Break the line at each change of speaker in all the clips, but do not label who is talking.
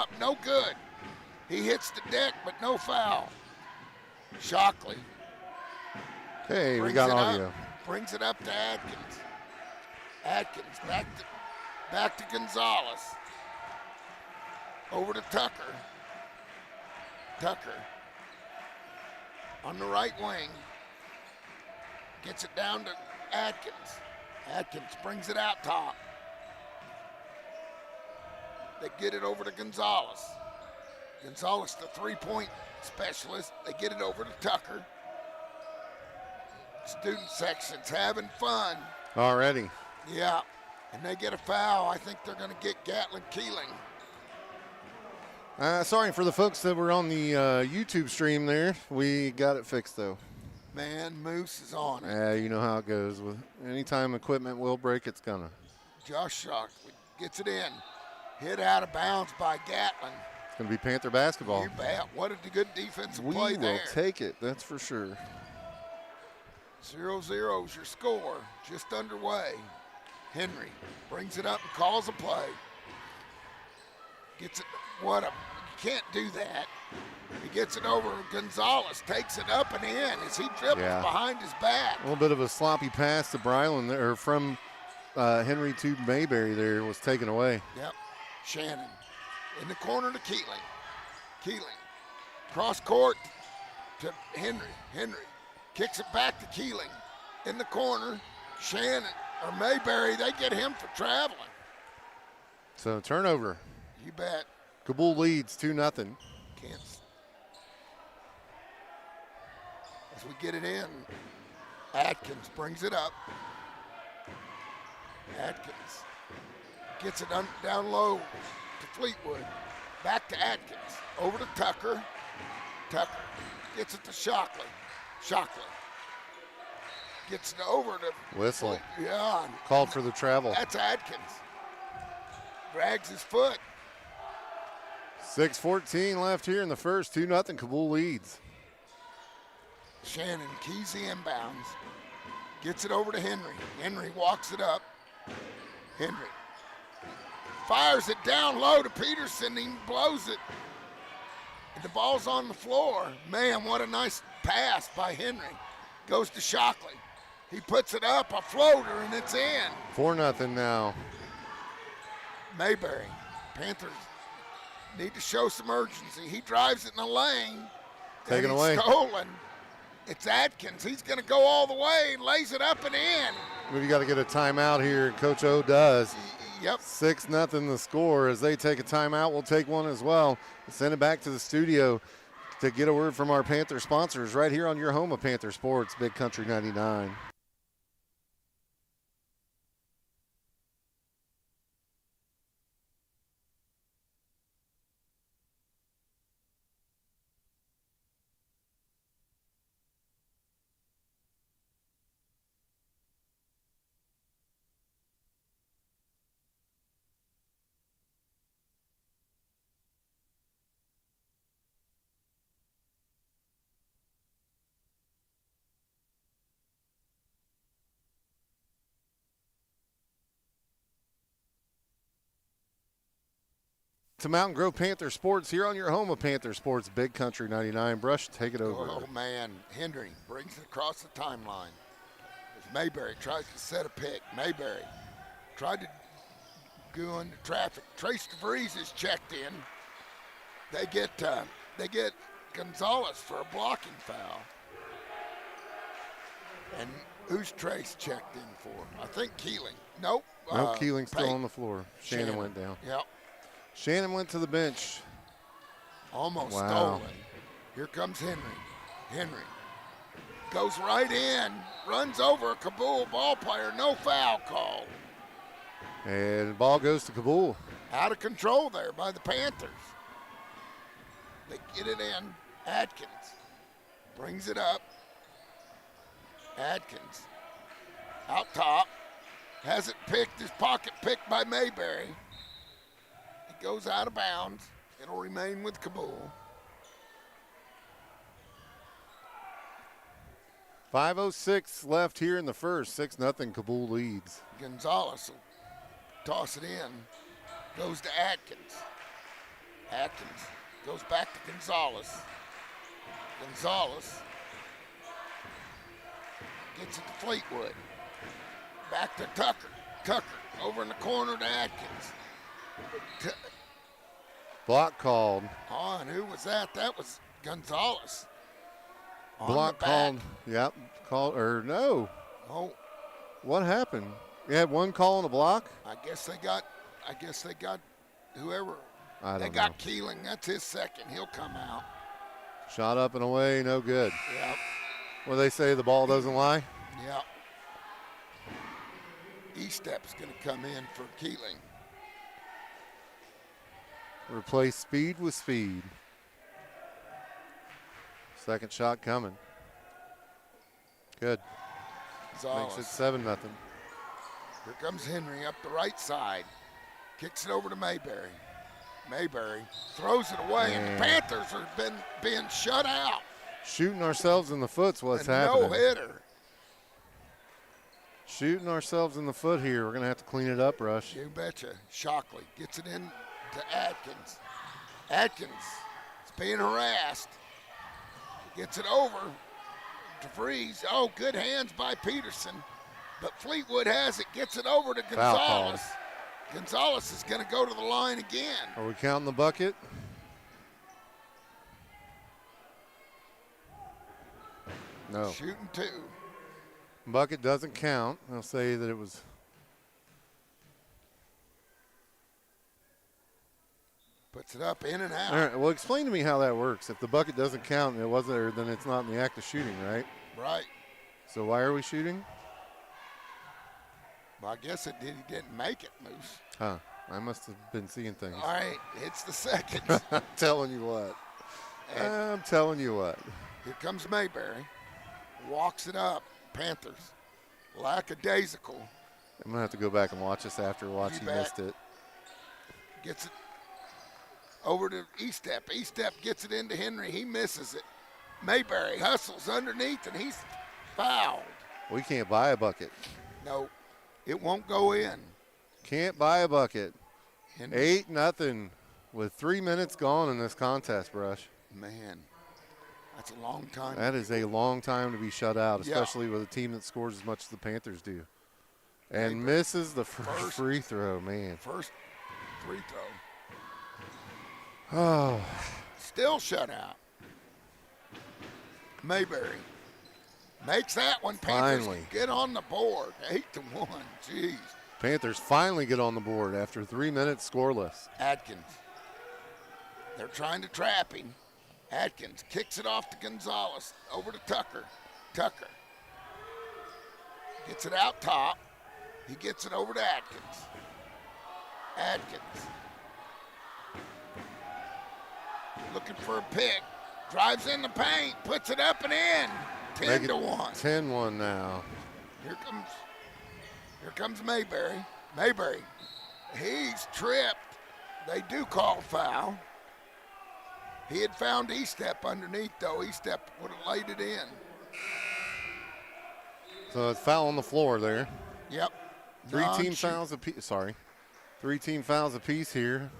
up, no good. He hits the deck, but no foul. Shockley.
Okay, we got audio.
Brings it up to Atkins. Atkins back to Gonzalez. Over to Tucker. Tucker on the right wing. Gets it down to Atkins. Atkins brings it out top. They get it over to Gonzalez. Gonzalez, the three-point specialist. They get it over to Tucker. Student section's having fun.
Already.
Yeah, and they get a foul. I think they're going to get Gatlin Keeling.
Sorry for the folks that were on the YouTube stream there. We got it fixed, though.
Man, Moose is on it.
Yeah, you know how it goes. With anytime equipment will break, it's going to.
Josh Shockley gets it in. Hit out of bounds by Gatlin.
It's going to be Panther basketball.
You bet. What a good defensive play there.
We will take it, that's for sure.
0-0 is your score. Just underway. Henry brings it up and calls a play. Gets it. You can't do that. He gets it over. Gonzalez takes it up and in as he dribbles behind his back.
A little bit of a sloppy pass to Brylan there, or from Henry to Mayberry there, was taken away.
Yep. Shannon in the corner to Keeling. Keeling. Cross court to Henry. Henry kicks it back to Keeling. In the corner, Shannon or Mayberry, they get him for traveling.
So turnover.
You bet.
Cabool leads 2-0.
Kansas. As we get it in, Atkins brings it up. Atkins gets it down low to Fleetwood. Back to Atkins. Over to Tucker. Tucker gets it to Shockley. Shockley gets it over to
Whistle.
Yeah.
Called for the travel.
That's Atkins. Drags his foot.
6:14 left here in the first. 2-0. Cabool leads.
Shannon keys the inbounds. Gets it over to Henry. Henry walks it up. Henry fires it down low to Peterson. He blows it. And the ball's on the floor. Man, what a nice pass by Henry. Goes to Shockley. He puts it up, a floater, and it's in.
4-0 now.
Mayberry. Panthers need to show some urgency. He drives it in the lane.
Taken away.
Stolen. It's Atkins. He's going to go all the way and lays it up and in.
We've got to get a timeout here. Coach O does.
Yep.
6-0 the score. As they take a timeout, we'll take one as well. Send it back to the studio to get a word from our Panther sponsors right here on your home of Panther Sports, Big Country 99. To Mountain Grove Panther Sports here on your home of Panther Sports, Big Country 99. Brush, take it over.
Oh, man. Henry brings it across the timeline. As Mayberry tries to set a pick. Mayberry tried to go into traffic. Trace DeVries is checked in. They get Gonzalez for a blocking foul. And who's Trace checked in for? I think Keeling. Nope.
No, Keeling's still on the floor. Shannon went down.
Yep.
Shannon went to the bench.
Almost stolen. Here comes Henry. Henry goes right in, runs over a Cabool ball player, no foul call.
And the ball goes to Cabool.
Out of control there by the Panthers. They get it in. Atkins brings it up. Atkins out top. Has it picked, his pocket picked by Mayberry. Goes out of bounds. It'll remain with Cabool.
5:06 left here in the first. 6-0 Cabool leads.
Gonzalez will toss it in. Goes to Atkins. Atkins goes back to Gonzalez. Gonzalez gets it to Fleetwood. Back to Tucker. Tucker over in the corner to Atkins.
Block called.
Oh, and who was that? That was Gonzalez.
Block called. Yep. Called or no.
Oh.
What happened? You had one call on a block?
I guess they got whoever.
I don't know.
They got Keeling. That's his second. He'll come out.
Shot up and away, no good.
Yep.
Well, they say the ball doesn't lie?
Yep. E-Step's going to come in for Keeling.
Replace speed with speed. Second shot coming. Good.
Gonzalez.
Makes it 7-0.
Here comes Henry up the right side. Kicks it over to Mayberry. Mayberry throws it away, and the Panthers are being shut out.
Shooting ourselves in the foot's what's
A
happening.
no-hitter.
Shooting ourselves in the foot here. We're going to have to clean it up, Rush.
You betcha. Shockley gets it in to Atkins. Atkins is being harassed. Gets it over to Freeze. Oh, good hands by Peterson. But Fleetwood has it, gets it over to Gonzalez. Gonzalez is going to go to the line again.
Are we counting the bucket? No.
Shooting two.
Bucket doesn't count. I'll say that it was.
Puts it up, in and out.
All right. Well, explain to me how that works. If the bucket doesn't count and it wasn't there, then it's not in the act of shooting, right?
Right.
So why are we shooting?
Well, I guess he didn't make it, Moose.
Huh. I must have been seeing things.
All right, it's the second.
I'm telling you what. I'm telling you what.
Here comes Mayberry. Walks it up. Panthers. Lackadaisical.
I'm going to have to go back and watch this after you missed it.
Gets it over to E-Step. E-Step gets it into Henry. He misses it. Mayberry hustles underneath, and he's fouled.
We can't buy a bucket.
No, it won't go in.
Can't buy a bucket.
Henry.
8-0 with 3 minutes gone in this contest, Brush.
Man, that's a long time.
That is a long time to be shut out, especially with a team that scores as much as the Panthers do. And misses the first free throw, man.
First free throw.
Oh.
Still shut out. Mayberry makes that one. Panthers
Finally.
get on the board. 8-1. Jeez.
Panthers finally get on the board after 3 minutes scoreless.
Atkins. They're trying to trap him. Atkins kicks it off to Gonzalez. Over to Tucker. Tucker gets it out top. He gets it over to Atkins. Atkins. Looking for a pick. Drives in the paint. Puts it up and in. 10-1.
10-1 now.
Here comes Mayberry. Mayberry. He's tripped. They do call foul. He had found E-Step underneath, though. E-Step would have laid it in.
So it's foul on the floor there.
Yep.
Three team fouls apiece here.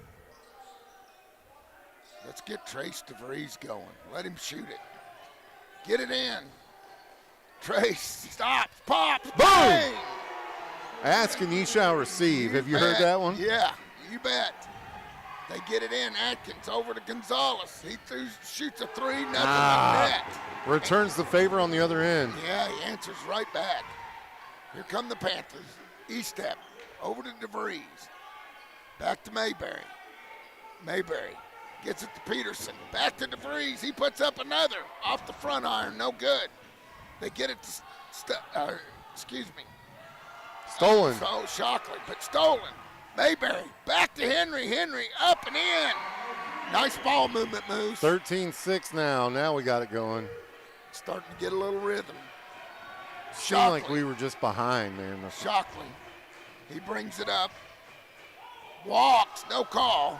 Let's get Trace DeVries going. Let him shoot it. Get it in. Trace stops, pops,
boom!
bang!
Ask and ye shall receive. Have you heard that one?
Yeah, you bet. They get it in. Atkins over to Gonzalez. He shoots a three, nothing but net.
Returns the favor on the other end.
Yeah, he answers right back. Here come the Panthers. E-Step over to DeVries. Back to Mayberry. Mayberry gets it to Peterson. Back to DeVries. He puts up another off the front iron. No good. They get it to,
Stolen.
So Shockley, but stolen. Mayberry back to Henry. Henry up and in. Nice ball movement, Moose.
13-6 now. Now we got it going.
Starting to get a little rhythm.
Seemed like we were just behind there.
Shockley. He brings it up. Walks. No call.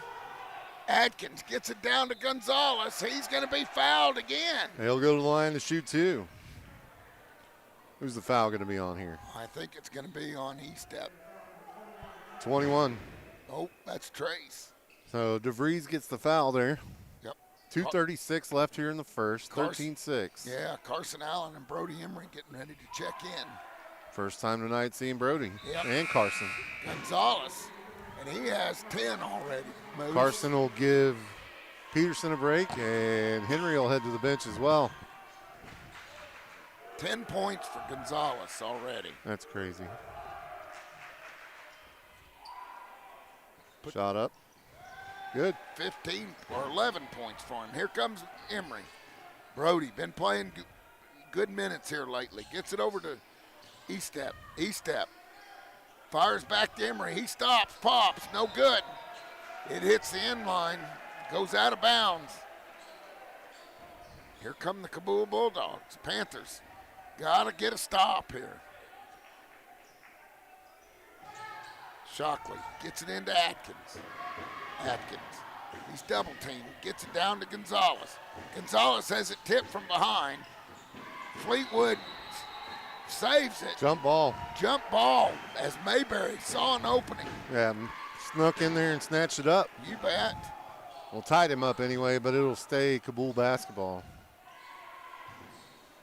Atkins gets it down to Gonzalez. He's going to be fouled again.
He'll go to the line to shoot two. Who's the foul going to be on here?
I think it's going to be on E-Step.
21.
Oh, that's Trace.
So DeVries gets the foul there.
Yep.
2:36 left here in the first.
Carson-
13-6.
Yeah, Carson Allen and Brody Emery getting ready to check in.
First time tonight seeing Brody
Yep.
and Carson.
Gonzalez, and he has 10 already. Moves.
Carson will give Peterson a break, and Henry will head to the bench as well.
10 points for Gonzalez already.
That's crazy. Shot up. Good.
15 or 11 points for him. Here comes Emery. Brody been playing good minutes here lately. Gets it over to E-Step. E-Step. Fires back to Emery. He stops, pops, no good. It hits the end line, goes out of bounds. Here come the Cabool Bulldogs. Panthers got to get a stop here. Shockley gets it into Atkins. Atkins, he's double teamed, gets it down to Gonzalez. Gonzalez has it tipped from behind. Fleetwood saves it.
Jump ball.
Jump ball as Mayberry saw an opening.
Yeah, snuck in there and snatched it up.
You bet.
Well, tied him up anyway, but it'll stay Cabool basketball.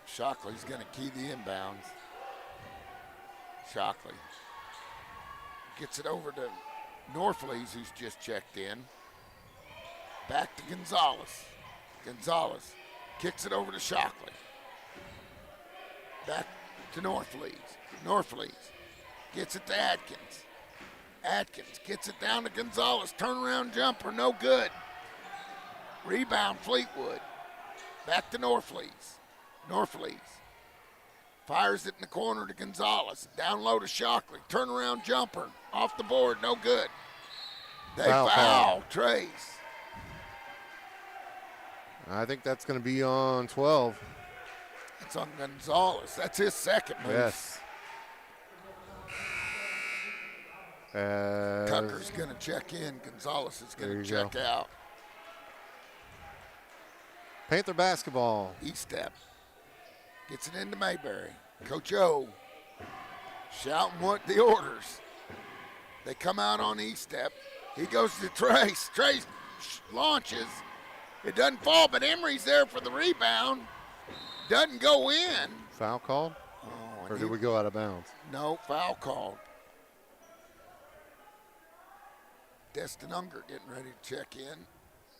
Shockley's going to key the inbounds. Shockley gets it over to Norflees, who's just checked in. Back to Gonzalez. Gonzalez kicks it over to Shockley. Back to Norflees. Norflees gets it to Atkins. Atkins gets it down to Gonzalez. Turnaround jumper, no good. Rebound, Fleetwood. Back to Norflees. Norflees fires it in the corner to Gonzalez. Down low to Shockley. Turnaround jumper. Off the board, no good. They foul Trace.
I think that's going to be on 12.
It's on Gonzalez. That's his second move.
Yes.
Tucker's going to check in. Gonzalez is going to check out.
Panther basketball.
E-Step. Gets it into Mayberry. Coach O shouting what the orders. They come out on E-Step. He goes to Trace. Trace launches. It doesn't fall, but Emery's there for the rebound. Doesn't go in.
Foul called?
Oh,
Or did we go out of bounds?
No, foul called. Destin Unger getting ready to check in.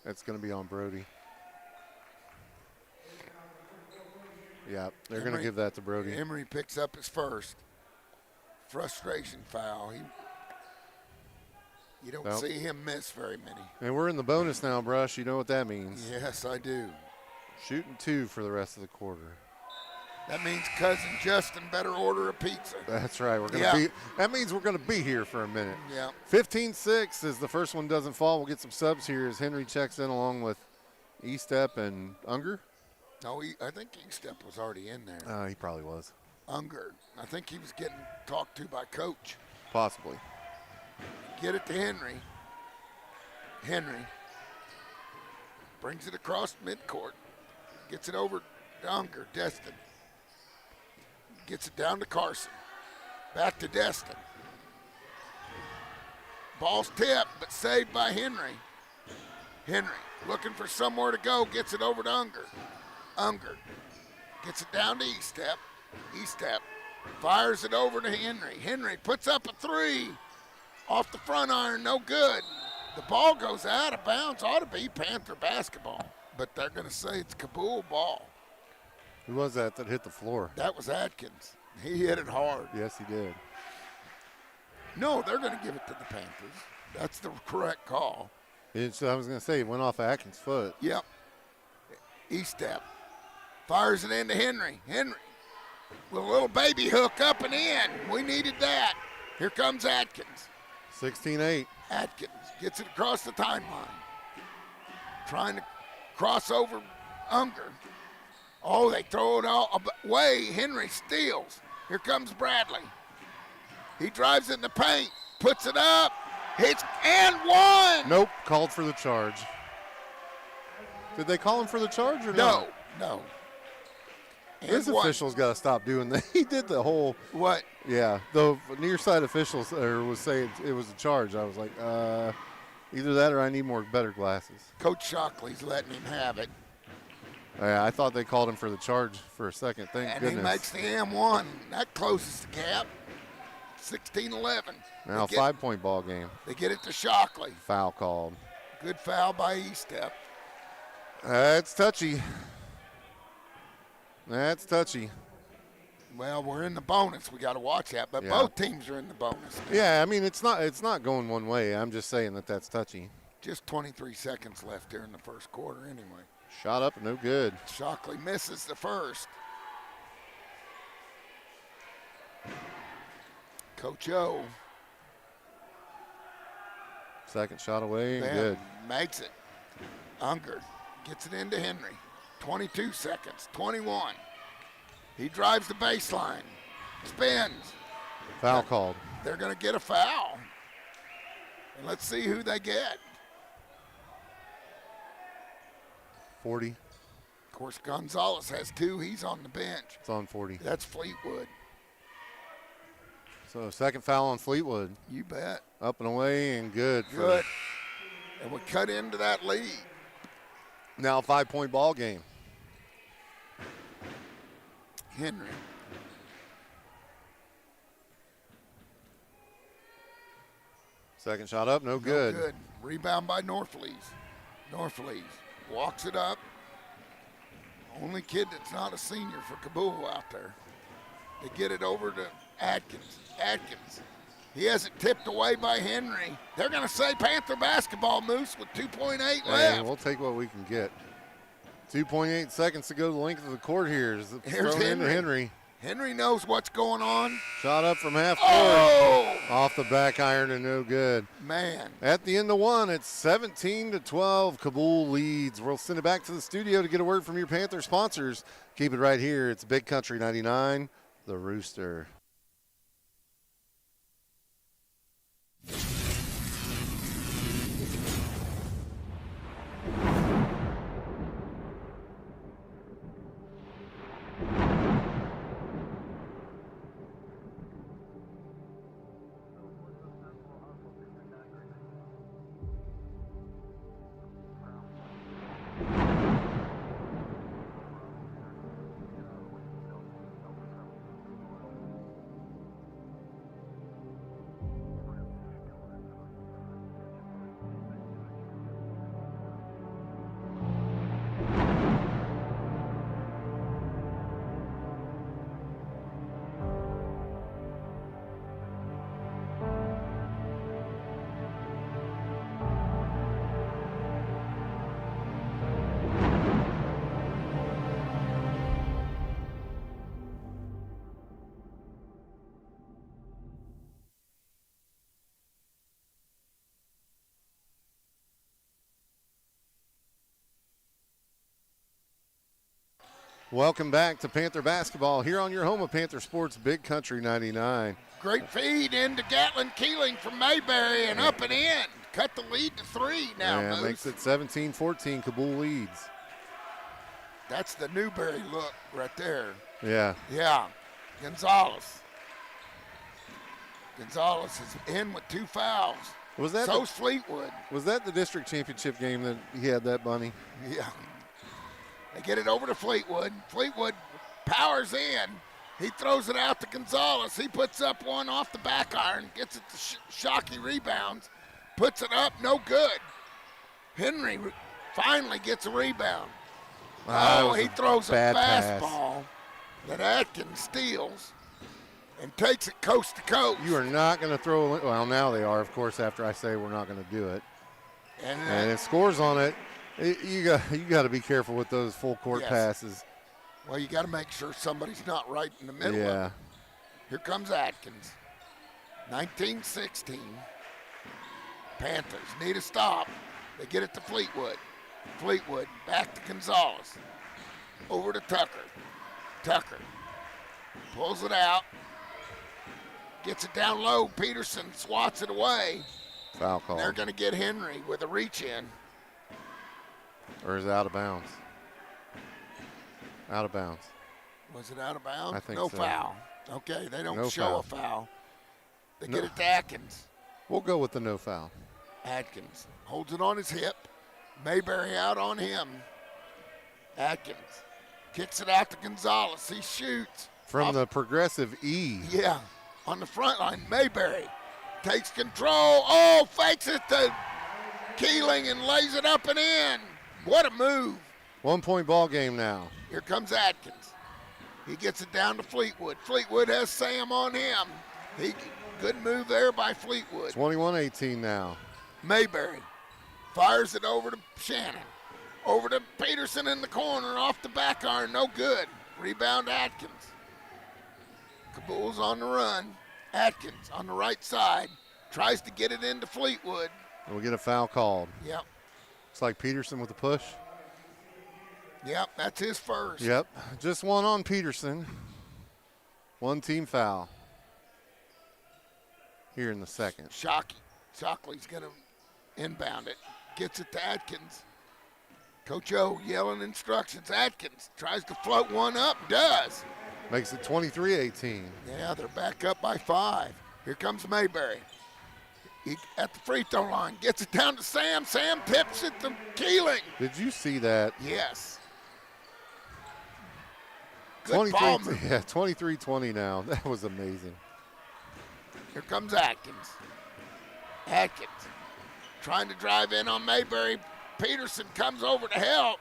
That's going to be on Brody. Yeah, they're going to give that to Brody.
Emery picks up his first. Frustration foul. You don't see him miss very many.
And we're in the bonus now, Brush. You know what that means.
Yes, I do.
Shooting 2 for the rest of the quarter.
That means Cousin Justin better order a pizza.
That's right. We're going to be. That means we're going to be here for a minute.
Yeah.
15-6 as the first one doesn't fall. We'll get some subs here as Henry checks in along with E-Step and Unger.
No, I think E-Step was already in there.
He probably was.
Unger. I think he was getting talked to by Coach.
Possibly.
Get it to Henry. Henry brings it across midcourt. Gets it over to Unger. Destin. Gets it down to Carson. Back to Destin. Ball's tipped, but saved by Henry. Henry looking for somewhere to go. Gets it over to Unger. Unger gets it down to E-Step. E-Step fires it over to Henry. Henry puts up a three. Off the front iron, no good. The ball goes out of bounds. Ought to be Panther basketball. But they're going to say it's Cabool ball.
Who was that hit the floor?
That was Atkins. He hit it hard.
Yes, he did.
No, they're going to give it to the Panthers. That's the correct call.
I was going to say, it went off Atkins' foot.
Yep. E-Step. Fires it into Henry. Henry with a little baby hook up and in. We needed that. Here comes Atkins.
16-8.
Atkins gets it across the timeline. Trying to cross over Unger. Oh, they throw it all away. Henry steals. Here comes Bradley. He drives it in the paint. Puts it up. Hits and one.
Nope, called for the charge. Did they call him for the charge or not?
No.
This official's got to stop doing that. He did the whole.
What?
Yeah, the near side officials was saying it was a charge. I was like, Either that or I need better glasses.
Coach Shockley's letting him have it.
Yeah, I thought they called him for the charge for a second. Thank goodness.
And he makes the M1. That closes the gap. 16-11.
Now 5-point ball game.
They get it to Shockley.
Foul called.
Good foul by E-Step.
That's touchy. That's touchy.
Well, we're in the bonus. We got to watch that. But both teams are in the bonus.
Yeah, I mean it's not going one way. I'm just saying that's touchy.
Just 23 seconds left here in the first quarter anyway.
Shot up, no good.
Shockley misses the first. Coach O.
Second shot away and good.
Makes it. Unger gets it into Henry. 22 seconds, 21. He drives the baseline, spins.
Foul called.
They're going to get a foul. And let's see who they get.
40.
Of course, Gonzalez has 2. He's on the bench.
It's on 40.
That's Fleetwood.
So second foul on Fleetwood.
You bet.
Up and away and good.
Good. And we cut into that lead.
Now 5-point ball game.
Henry.
Second shot up, no good.
No good. Rebound by Norflees. Norflees walks it up. Only kid that's not a senior for Cabool out there. They get it over to Atkins. Atkins. He has it tipped away by Henry. They're going to say Panther basketball, Moose, with 2.8 left.
Hey, we'll take what we can get. 2.8 seconds to go the length of the court here.
Here's
Henry.
Henry knows what's going on.
Shot up from half court.
Oh!
Off the back iron and no good.
Man.
At the end of one, it's 17-12. Cabool leads. We'll send it back to the studio to get a word from your Panther sponsors. Keep it right here. It's Big Country 99, the Rooster. Welcome back to Panther basketball here on your home of Panther Sports, Big Country 99.
Great feed into Gatlin Keeling from Mayberry and up and in. Cut the lead to 3 now.
Yeah, makes it 17-14. Cabool leads.
That's the Newberry look right there.
Yeah.
Yeah. Gonzalez. Gonzalez is in with 2 fouls. So's Fleetwood.
Was that the district championship game that he had that bunny?
Yeah. They get it over to Fleetwood. Fleetwood powers in. He throws it out to Gonzalez. He puts up one off the back iron, gets it to Shockey, rebounds, puts it up, no good. Henry finally gets a rebound. He throws a fastball that Atkins steals and takes it coast to coast.
You are not going to throw, well, now they are, of course, after I say we're not going to do it. And it scores on it. You got to be careful with those full court passes.
Well, you got to make sure somebody's not right in the middle of it. Here comes Atkins. 19-16. Panthers need a stop. They get it to Fleetwood. Fleetwood back to Gonzalez. Over to Tucker. Tucker pulls it out. Gets it down low. Peterson swats it away.
Foul call.
They're going to get Henry with a reach in.
Or is it out of bounds? Out of bounds.
Was it out of bounds?
I think
no
so.
Foul. Okay, they don't
No
show
foul.
a foul. They get it to Atkins.
We'll go with the no foul.
Atkins holds it on his hip. Mayberry out on him. Atkins kicks it out to Gonzalez. He shoots.
From the progressive E.
Yeah, on the front line. Mayberry takes control. Oh, fakes it to Keeling and lays it up and in. What a move.
1 point ball game now.
Here comes Atkins. He gets it down to Fleetwood. Fleetwood has Sam on him. Good move there by Fleetwood.
21-18 now.
Mayberry fires it over to Shannon. Over to Peterson in the corner, off the back iron, no good. Rebound Atkins. Cabool's on the run. Atkins on the right side, tries to get it into Fleetwood.
And we'll get a foul called.
Yep.
It's like Peterson with a push.
Yep, that's his first.
Yep, just one on Peterson. One team foul here in the second.
Shockley's going to inbound it. Gets it to Atkins. Coach O yelling instructions. Atkins tries to float one up, does.
Makes it 23-18.
Yeah, they're back up by 5. Here comes Mayberry. He at the free throw line, gets it down to Sam. Sam tips it to Keeling.
Did you see that?
Yes. Good ball move.
Yeah, 23-20 now. That was amazing.
Here comes Atkins. Atkins trying to drive in on Mayberry. Peterson comes over to help.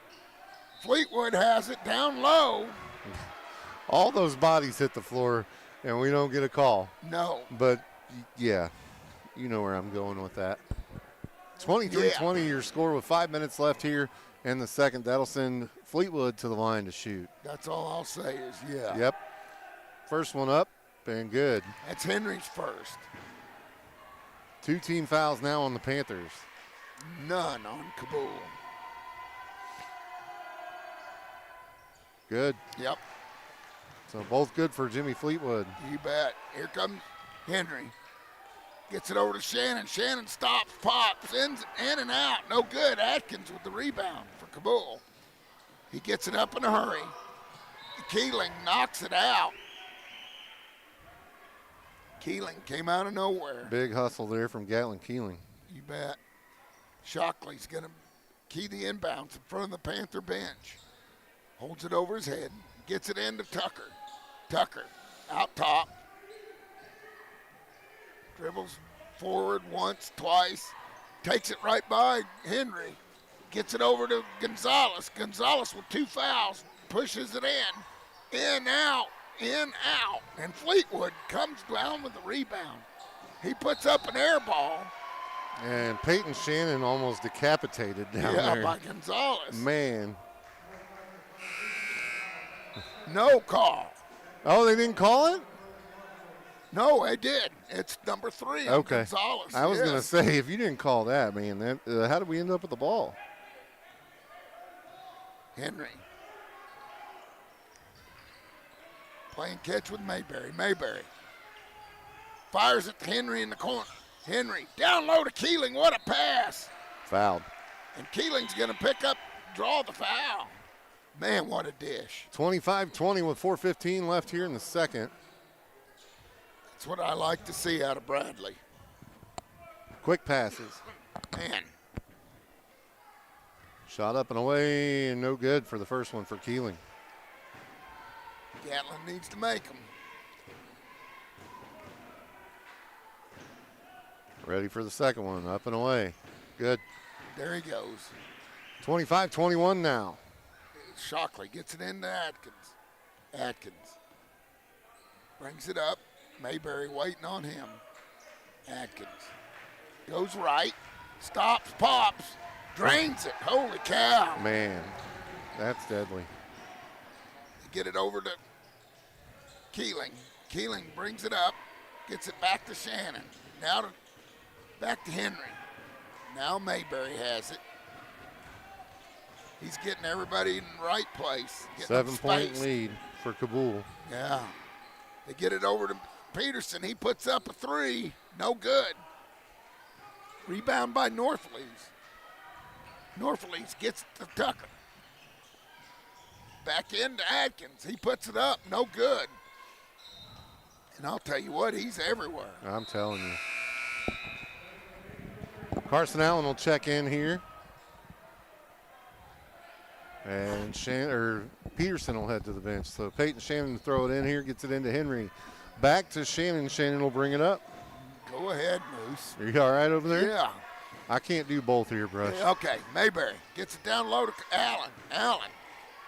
Fleetwood has it down low.
All those bodies hit the floor, and we don't get a call.
No.
But, yeah, you know where I'm going with that. 23-20 your score with 5 minutes left here in the second. That'll send Fleetwood to the line to shoot.
That's all I'll say is, yeah.
Yep. First one up and good.
That's Henry's first.
2 team fouls now on the Panthers.
None on Cabool.
Good.
Yep.
So both good for Jimmy Fleetwood.
You bet. Here comes Henry. Gets it over to Shannon. Shannon stops, pops, in and out. No good. Atkins with the rebound for Cabool. He gets it up in a hurry. Keeling knocks it out. Keeling came out of nowhere.
Big hustle there from Gatlin Keeling.
You bet. Shockley's going to key the inbounds in front of the Panther bench. Holds it over his head. Gets it into Tucker. Tucker out top. Dribbles forward once, twice. Takes it right by Henry. Gets it over to Gonzalez. Gonzalez with 2 fouls. Pushes it in. In, out. In, out. And Fleetwood comes down with the rebound. He puts up an air ball.
And Peyton Shannon almost decapitated down there.
Yeah, by Gonzalez.
Man.
No call.
Oh, they didn't call it?
No, they did. It's number 3 on
Okay.
Gonzalez.
I was
Yes.
going to say, if you didn't call that, man, that, how did we end up with the ball?
Henry. Playing catch with Mayberry. Mayberry fires it to Henry in the corner. Henry down low to Keeling. What a pass.
Fouled.
And Keeling's going to draw the foul. Man, what a dish.
25-20 with 4:15 left here in the second.
That's what I like to see out of Bradley.
Quick passes.
Man,
Shot up and away and no good for the first one for Keeling.
Gatlin needs to make them.
Ready for the second one. Up and away. Good.
There he goes.
25-21 now.
Shockley gets it into Atkins. Atkins brings it up. Mayberry waiting on him. Atkins goes right, stops, pops, drains it. Holy cow.
Man, that's deadly.
Get it over to Keeling. Keeling brings it up, gets it back to Shannon. Now back to Henry. Now Mayberry has it. He's getting everybody in the right place.
7-point lead for Cabool.
Yeah. They get it over to Peterson. He puts up a 3. No good. Rebound by Norflees. Norflees gets it to Tucker. Back into Atkins. He puts it up. No good. And I'll tell you what, he's everywhere.
I'm telling you. Carson Allen will check in here. And Peterson will head to the bench. So Peyton Shannon will throw it in here, gets it into Henry. Back to Shannon. Shannon will bring it up.
Go ahead, Moose.
Are you all right over there?
Yeah.
I can't do both here, Brush.
Yeah, okay, Mayberry gets it down low to Allen. Allen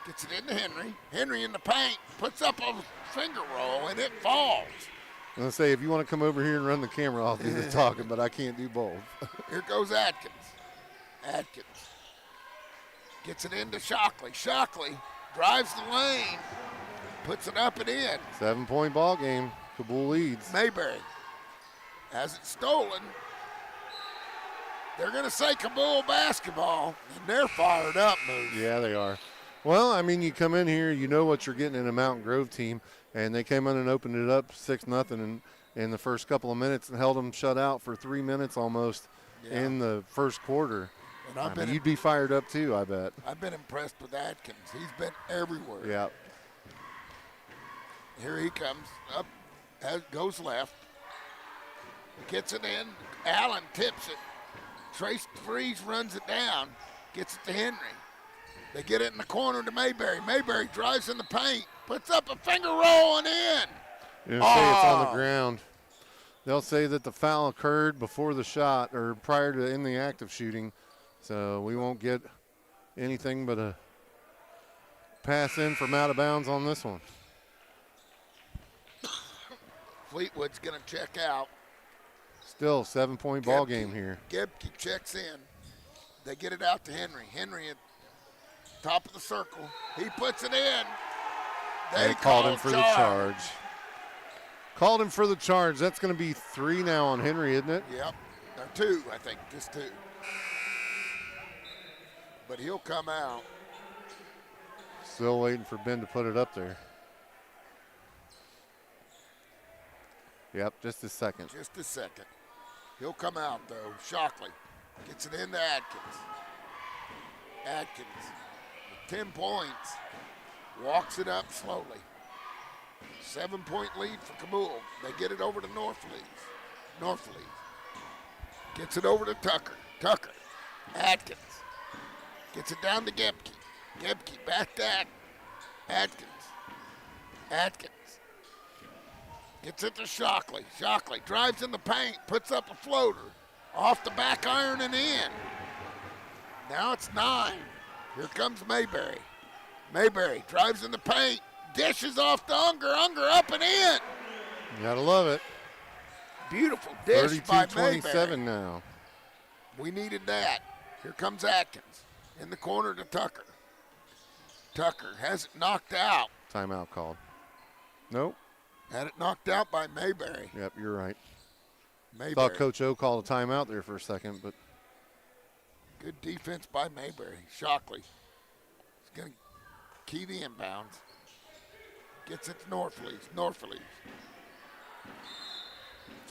gets it into Henry. Henry in the paint, puts up a finger roll, and it falls.
I'm going to say, if you want to come over here and run the camera, I'll do the talking, but I can't do both.
Here goes Atkins. Atkins gets it into Shockley. Shockley drives the lane, puts it up and in.
7-point ball game. Cabool leads.
Mayberry has it stolen. They're going to say Cabool basketball, and they're fired up, Moose.
Yeah, they are. Well, I mean, you come in here, you know what you're getting in a Mountain Grove team, and they came in and opened it up 6-0 in the first couple of minutes and held them shut out for 3 minutes almost in the first quarter. And you'd be fired up too, I bet.
I've been impressed with Atkins. He's been everywhere.
Yeah.
Here he comes up, goes left, gets it in. Allen tips it. Trace Freeze runs it down, gets it to Henry. They get it in the corner to Mayberry. Mayberry drives in the paint, puts up a finger roll and in.
They'll say it's on the ground. They'll say that the foul occurred before the shot or prior to in the act of shooting. So we won't get anything but a pass in from out of bounds on this one.
Fleetwood's going to check out.
Still 7-point ball game here.
Gebke checks in. They get it out to Henry. Henry at top of the circle. He puts it in. They
called him for the charge. Called him for the charge. That's going to be 3 now on Henry, isn't it?
Yep. Or 2, I think. Just 2. But he'll come out.
Still waiting for Ben to put it up there. Yep, just a second.
Just a second. He'll come out, though. Shockley gets it into Atkins. Atkins with 10 points. Walks it up slowly. 7-point lead for Cabool. They get it over to Northleaf. Gets it over to Tucker. Tucker. Atkins. Gets it down to Gebke. Gebke back to Atkins. Atkins. Gets it to Shockley. Shockley drives in the paint, puts up a floater. Off the back iron and in. Now it's 9. Here comes Mayberry. Mayberry drives in the paint, dishes off to Unger. Unger up and in.
You gotta love it.
Beautiful dish by Mayberry.
32-27 now.
We needed that. Here comes Atkins in the corner to Tucker. Tucker has it knocked out.
Timeout called. Nope.
Had it knocked out by Mayberry.
Yep, you're right.
Mayberry.
Thought Coach O called a timeout there for a second, but.
Good defense by Mayberry. Shockley is going to key the inbounds. Gets it to Northleaf.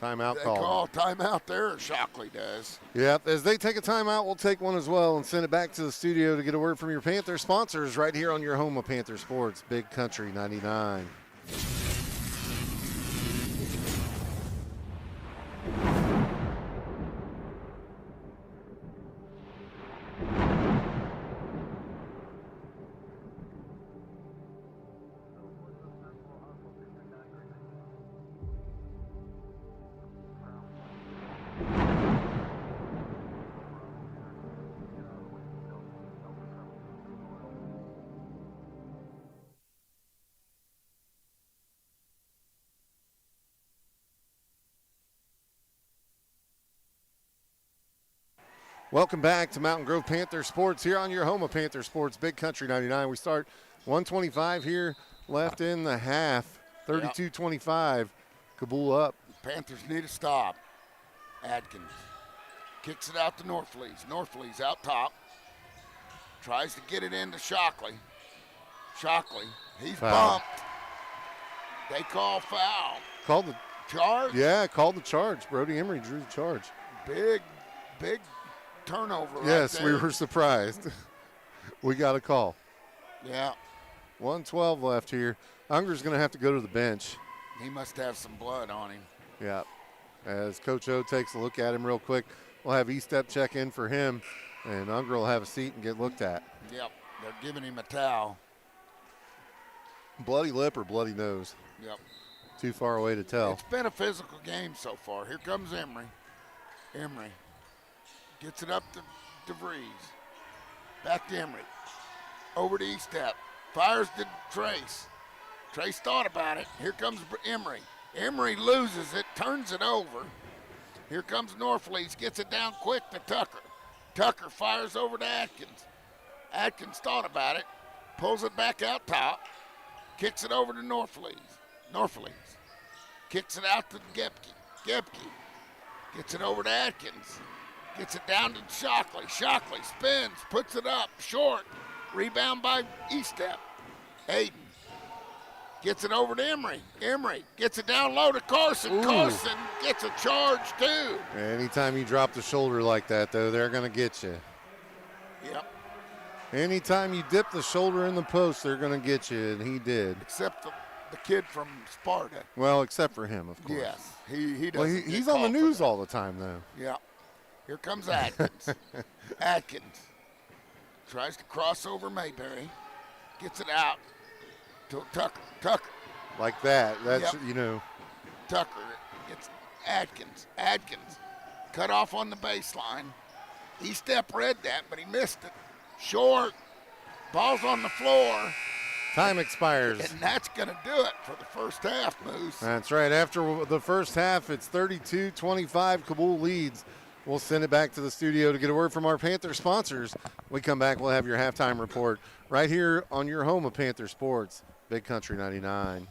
Timeout
They
called.
call timeout there, or Shockley does.
Yep, as they take a timeout, we'll take one as well and send it back to the studio to get a word from your Panther sponsors right here on your home of Panther Sports, Big Country 99. Welcome back to Mountain Grove Panther Sports here on your home of Panther Sports, Big Country 99. We start 1:25 here left in the half, 32-25. Cabool up.
Panthers need a stop. Atkins kicks it out to Northleaf. Northleaf's out top. Tries to get it into Shockley. Shockley, he's bumped. They call foul.
Called the
charge?
Yeah, called the charge. Brody Emery drew the charge.
Big turnover.
Yes,
right there.
we were surprised. We got a call.
Yeah.
1:12 left here. Unger's going to have to go to the bench.
He must have some blood on him.
Yeah. As Coach O takes a look at him real quick. we'll have E-Step check in for him, and Unger will have a seat and get looked at.
Yep, they're giving him a towel.
Bloody lip or bloody nose?
Yep.
Too far away to tell.
It's been a physical game so far. Here comes Emery. Emery gets it up to DeVries. Back to Emery. Over to E-Step. Fires to Trace. Trace thought about it. Here comes Emery. Emery loses it, turns it over. Here comes Norfleet, gets it down quick to Tucker. Tucker fires over to Atkins. Atkins thought about it, pulls it back out top, kicks it over to Norfleet. Norfleet kicks it out to Gepke. Gepke gets it over to Atkins. Gets it down to Shockley. Shockley spins, puts it up, short. Rebound by E-Step. Hayden gets it over to Emery. Emery gets it down low to Carson.
Ooh.
Carson gets a charge too.
Anytime you drop the shoulder like that, though, they're going to get you.
Yep.
Anytime you dip the shoulder in the post, they're going to get you, and he did.
Except the kid from Sparta.
Well, except for him, of course.
Yes, he doesn't.
Well, he's on the news all the time, though.
Yeah. Here comes Atkins. Atkins tries to cross over Mayberry. Gets it out to Tucker. Tucker.
Like that. That's,
Yep.
you know.
Tucker. It's Atkins. Atkins. Cut off on the baseline. E-Step read that, but he missed it. Short. Ball's on the floor.
Time expires.
And that's going to do it for the first half, Moose.
That's right. After the first half, it's 32-25. Cabool leads. We'll send it back to the studio to get a word from our Panther sponsors. When we come back, we'll have your halftime report right here on your home of Panther Sports, Big Country 99.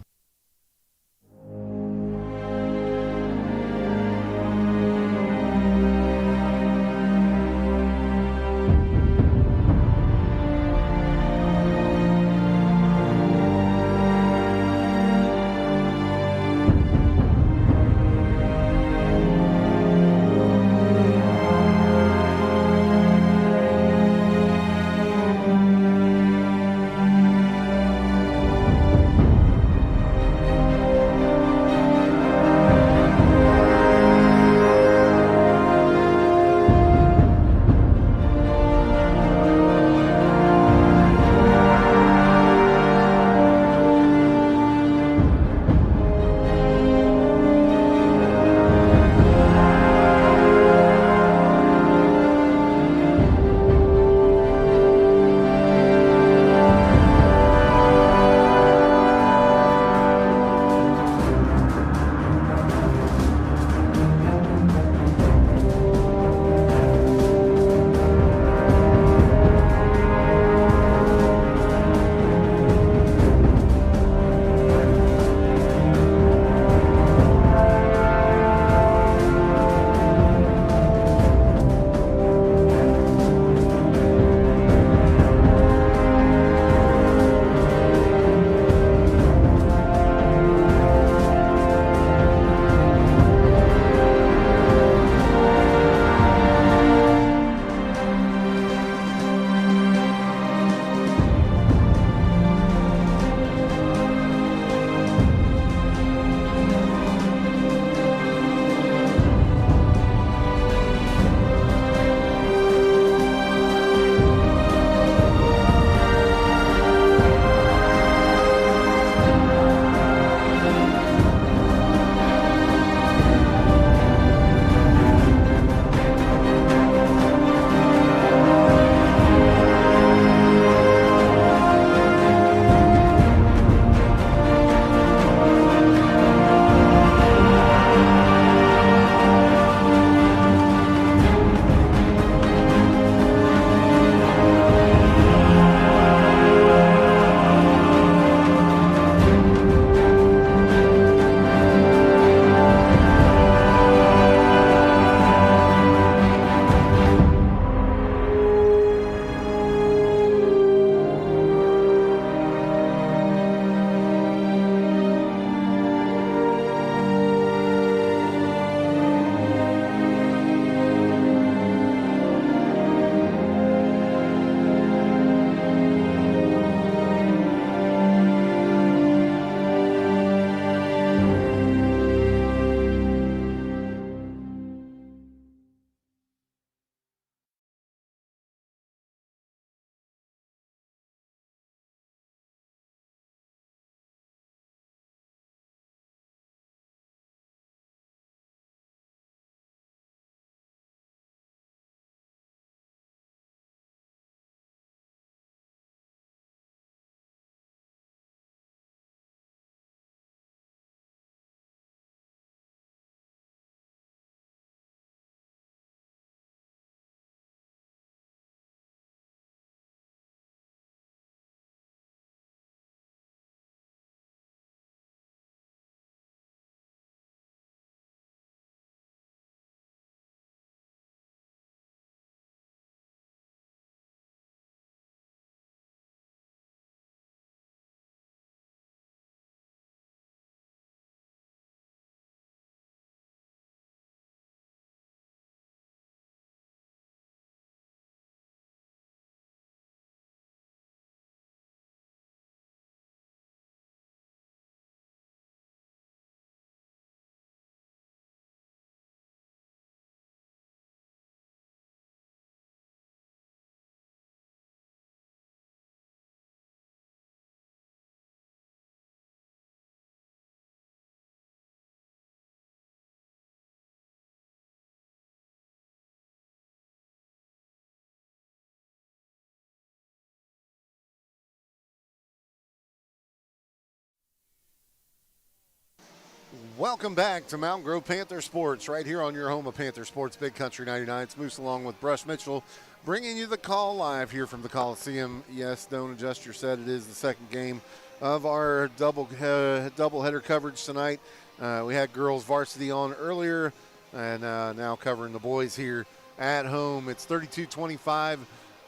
Welcome back to Mountain Grove Panther Sports, right here on your home of Panther Sports, Big Country 99. It's Moose along with Brush Mitchell, bringing you the call live here from the Coliseum. Yes, don't adjust your set. It is the second game of our doubleheader coverage tonight. We had girls varsity on earlier, and now covering the boys here at home. It's 32-25.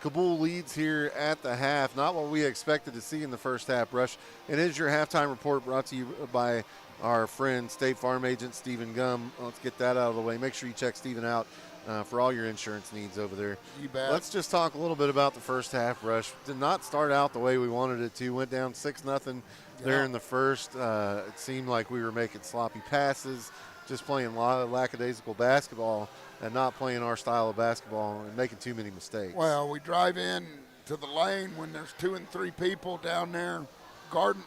Cabool leads here at the half. Not what we expected to see in the first half, Brush. It is your halftime report brought to you by our friend State Farm agent Stephen Gum. Let's get that out of the way. Make sure you check Stephen out for all your insurance needs over there.
You bet.
Let's just talk a little bit about the first half, Rush. Did not start out the way we wanted it to. Went down 6-0 there in the first. It seemed like we were making sloppy passes, just playing lackadaisical basketball and not playing our style of basketball and making too many mistakes.
Well, we drive in to the lane when there's 2 and 3 people down there guarding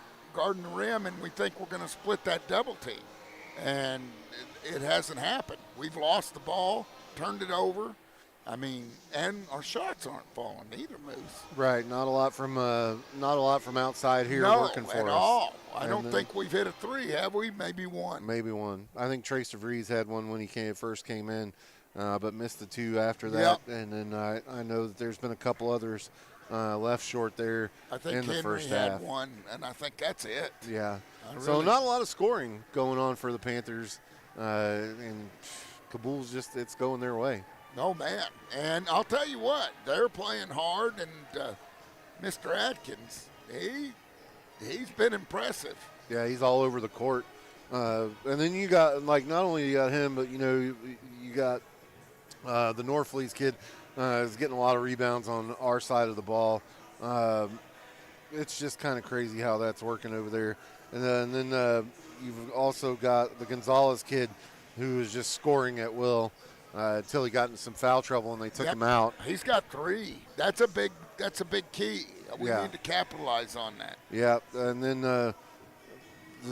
the rim, and we think we're going to split that double team. And it hasn't happened. We've lost the ball, turned it over. I mean, and our shots aren't falling either, Moose.
Right, not a lot from outside here working for us.
No, at all. I don't think we've hit a 3, have we? Maybe one.
Maybe one. I think Trace DeVries had one when he first came in, but missed the 2 after that. Yep. And then I know that there's been a couple others left short there in the first half.
I think Henry had one, and I think that's it.
Yeah. So not a lot of scoring going on for the Panthers, and Cabool's just, it's going their way.
No, man. And I'll tell you what, they're playing hard, and Mr. Atkins, he's been impressive.
Yeah, he's all over the court. And then you got, like, not only you got him, but, you got the Norfleas kid is getting a lot of rebounds on our side of the ball. It's just kind of crazy how that's working over there. And then you've also got the Gonzalez kid who is just scoring at will. Until he got in some foul trouble and they took him out.
He's got 3. That's a big key. We need to capitalize on that.
Yeah, and then the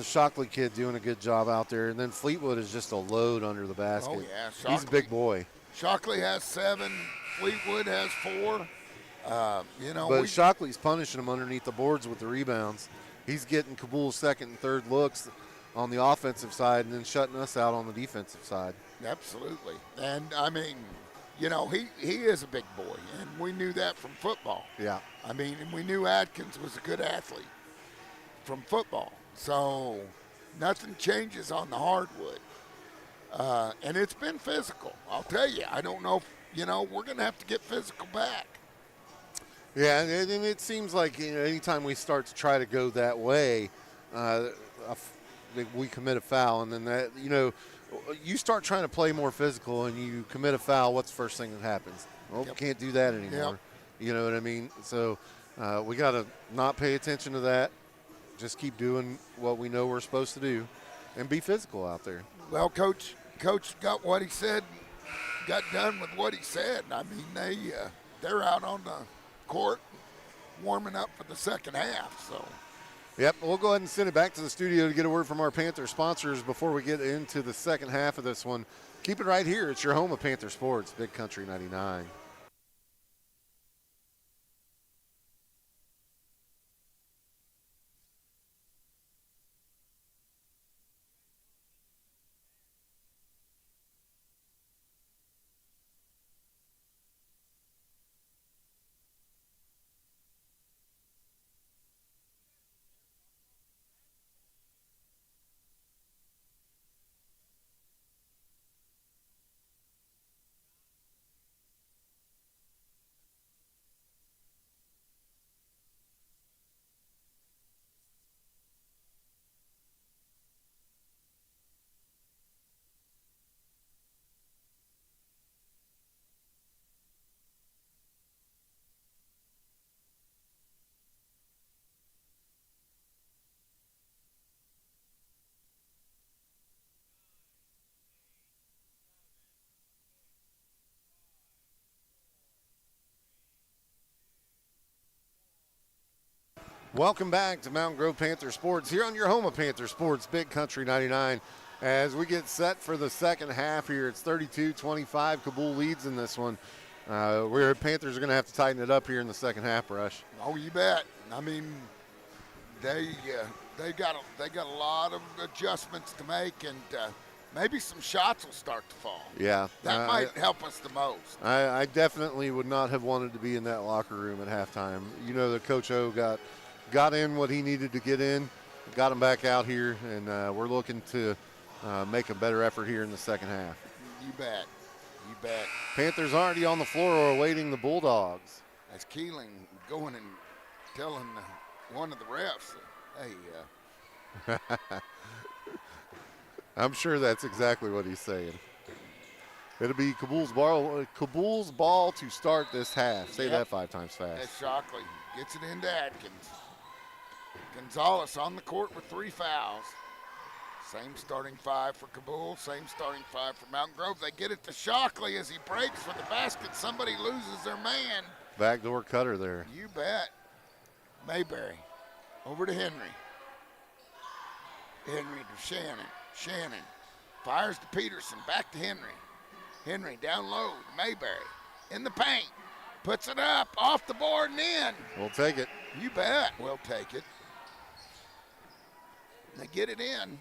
Shockley kid doing a good job out there. And then Fleetwood is just a load under the basket.
Oh, yeah. Shockley,
he's a big boy.
Shockley has 7. Fleetwood has 4.
But Shockley's punishing him underneath the boards with the rebounds. He's getting Cabool's second and third looks on the offensive side and then shutting us out on the defensive side.
Absolutely. And, I mean, he is a big boy, and we knew that from football.
Yeah.
I mean, and we knew Atkins was a good athlete from football. So nothing changes on the hardwood. And it's been physical. I'll tell you, I don't know if, we're going to have to get physical back.
Yeah, and it seems like anytime we start to try to go that way, we commit a foul, and then that, you start trying to play more physical and you commit a foul, what's the first thing that happens? Well, we can't do that anymore. Yep. You know what I mean? So we got to not pay attention to that. Just keep doing what we know we're supposed to do and be physical out there.
Well, Coach got what he said, got done with what he said. I mean, they're out on the court warming up for the second half, so.
Yep, we'll go ahead and send it back to the studio to get a word from our Panther sponsors before we get into the second half of this one. Keep it right here. It's your home of Panther Sports, Big Country 99. Welcome back to Mountain Grove Panther Sports here on your home of Panther Sports, Big Country 99. As we get set for the second half here, it's 32-25. Cabool leads in this one. Panthers are going to have to tighten it up here in the second half, Rush.
Oh, you bet. I mean, they they got a lot of adjustments to make, and maybe some shots will start to fall.
Yeah.
That might help us the most.
I definitely would not have wanted to be in that locker room at halftime. You know that Coach O got in what he needed to get in, got him back out here, and we're looking to make a better effort here in the second half.
You bet. You bet.
Panthers already on the floor awaiting the Bulldogs.
As Keeling going and telling one of the refs, hey,
I'm sure that's exactly what he's saying. It'll be Cabool's ball to start this half. Say that 5 times fast.
That's Shockley. Gets it into Atkins. Gonzalez on the court with 3 fouls. Same starting 5 for Cabool, same starting 5 for Mountain Grove. They get it to Shockley as he breaks for the basket. Somebody loses their man.
Backdoor cutter there.
You bet. Mayberry over to Henry. Henry to Shannon. Shannon fires to Peterson. Back to Henry. Henry down low to Mayberry. In the paint. Puts it up. Off the board and in.
We'll take it.
You bet. We'll take it. They get it in.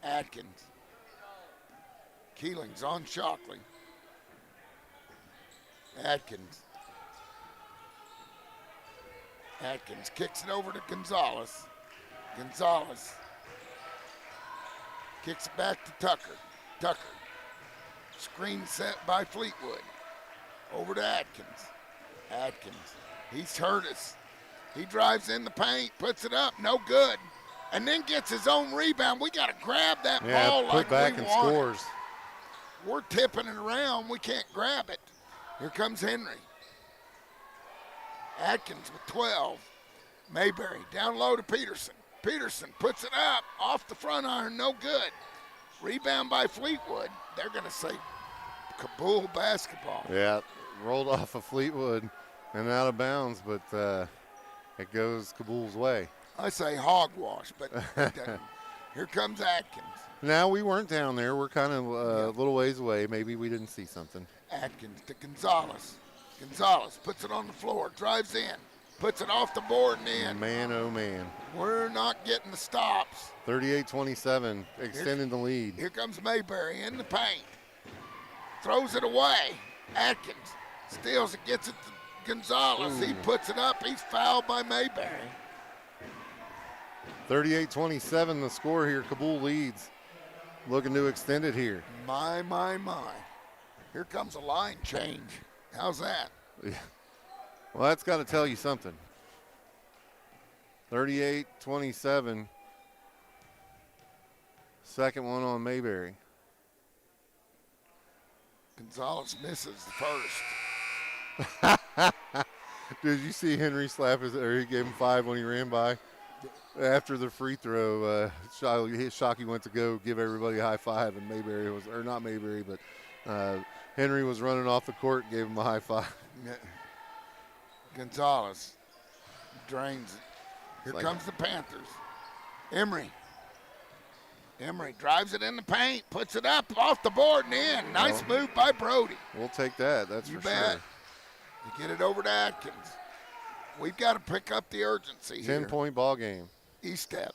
Atkins. Keeling's on Shockley. Atkins. Atkins kicks it over to Gonzalez. Gonzalez kicks it back to Tucker. Tucker. Screen set by Fleetwood. Over to Atkins. Atkins. He's hurt us. He drives in the paint, puts it up, no good. And then gets his own rebound. We got to grab that ball
put
like
back
we
and
want
scores.
it. We're tipping it around. We can't grab it. Here comes Henry. Atkins with 12. Mayberry down low to Peterson. Peterson puts it up off the front iron, no good. Rebound by Fleetwood. They're going to say Cabool basketball.
Yeah, rolled off of Fleetwood and out of bounds, but it goes Cabool's way.
I say hogwash, but here comes Atkins.
Now, we weren't down there. We're kind of a little ways away. Maybe we didn't see something.
Atkins to Gonzalez. Gonzalez puts it on the floor, drives in, puts it off the board and in.
Man, oh, man.
We're not getting the stops.
38-27, extending the lead.
Here comes Mayberry in the paint. Throws it away. Atkins steals it, gets it to Gonzalez. He puts it up. He's fouled by Mayberry.
38-27, the score here. Cabool leads. Looking to extend it here.
My. Here comes a line change. How's that?
Well, that's got to tell you something. 38-27. Second one on Mayberry.
Gonzalez misses the first.
Did you see Henry slap or he gave him 5 when he ran by? After the free throw, Shockey went to go give everybody a high five, and Mayberry was, or not Mayberry, but Henry was running off the court and gave him a high five.
Gonzalez drains it. Here comes the Panthers. Emery drives it in the paint, puts it up off the board and in. Nice move by Brody.
We'll take that, that's
You
for
bet.
sure.
You get it over to Atkins. We've got to pick up the urgency here.
10-point ball game.
E-step.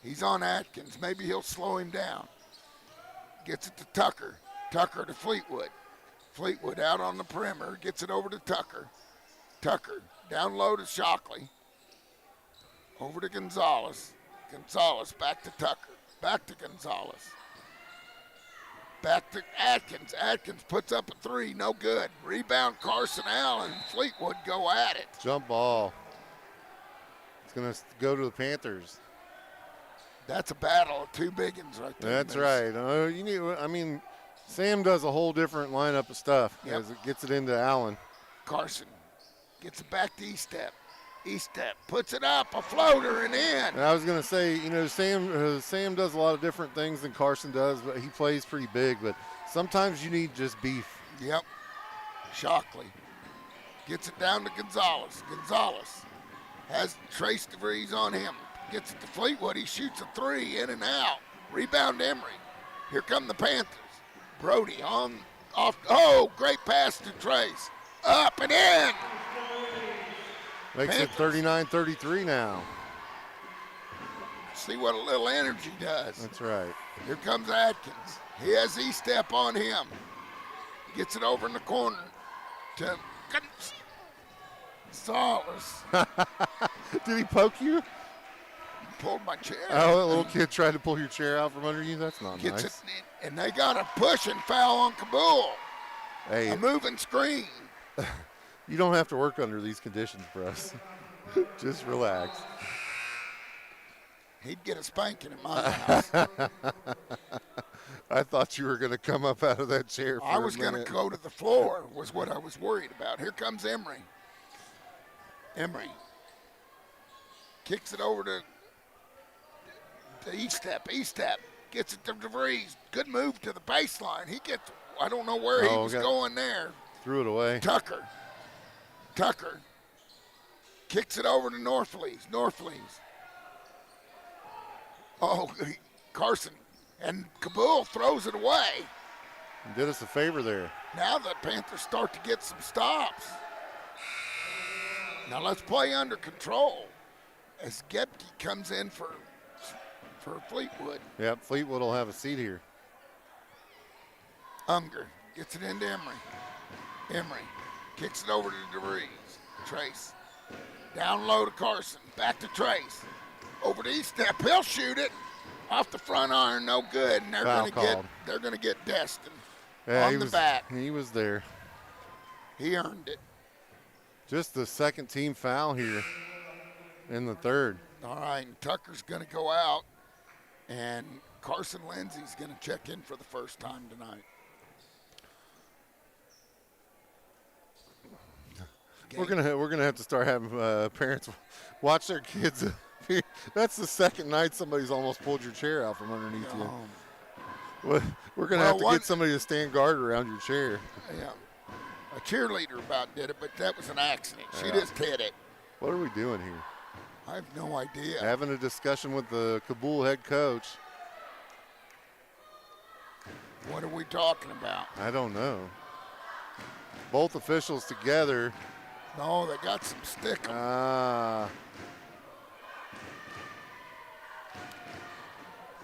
He's on Atkins. Maybe he'll slow him down. Gets it to Tucker. Tucker to Fleetwood. Fleetwood out on the perimeter. Gets it over to Tucker. Tucker down low to Shockley. Over to Gonzalez. Gonzalez back to Tucker. Back to Gonzalez. Back to Atkins. Atkins puts up a 3. No good. Rebound Carson Allen. Fleetwood go at it.
Jump ball. It's going to go to the Panthers.
That's a battle of 2 big ones right there.
That's right. Sam does a whole different lineup of stuff as it gets it into Allen.
Carson gets it back to E-step. E-step puts it up, a floater and in.
And I was going to say, Sam does a lot of different things than Carson does, but he plays pretty big. But sometimes you need just beef.
Yep. Shockley gets it down to Gonzalez. Gonzalez has Trace DeVries on him. Gets it to Fleetwood. He shoots a 3 in and out. Rebound Emery. Here come the Panthers. Brody off. Oh, great pass to Trace. Up and in.
Makes it 39-33 now.
See what a little energy does.
That's right.
Here comes Atkins. He has E-step on him. Gets it over in the corner to Solace.
Did he poke you?
Pulled my chair.
Oh, a little kid tried to pull your chair out from under you? That's not
Gets
nice.
it, and they got a push and foul on Cabool.
Hey,
A moving screen.
you don't have to work under these conditions, Bruce. Just relax.
He'd get a spanking in my house.
I thought you were going to come up out of that chair for
I was going to go to the floor was what I was worried about. Here comes Emery. Emery kicks it over to E-step. E-step gets it to DeVries. Good move to the baseline. He gets, I don't know where he was going there.
Threw it away.
Tucker kicks it over to Norflees. Oh, Carson. And Cabool throws it away.
Did us a favor there.
Now the Panthers start to get some stops. Now let's play under control as Gebke comes in for Fleetwood.
Yep, Fleetwood will have a seat here.
Unger gets it into Emery. Emery kicks it over to DeVries. Trace. Down low to Carson. Back to Trace. Over to E-step. He'll shoot it. Off the front iron, no good. And they're going to get Destin on the back.
He was there.
He earned it.
Just the second team foul here in the third.
All right, and Tucker's going to go out, and Carson Lindsay's going to check in for the first time tonight.
We're gonna have to start having parents watch their kids. That's the second night somebody's almost pulled your chair out from underneath you. We're gonna have to get somebody to stand guard around your chair.
Yeah, a cheerleader about did it, but that was an accident. She just hit it.
What are we doing here?
I have no idea.
Having a discussion with the Cabool head coach.
What are we talking about?
I don't know. Both officials together.
No, they got some stick.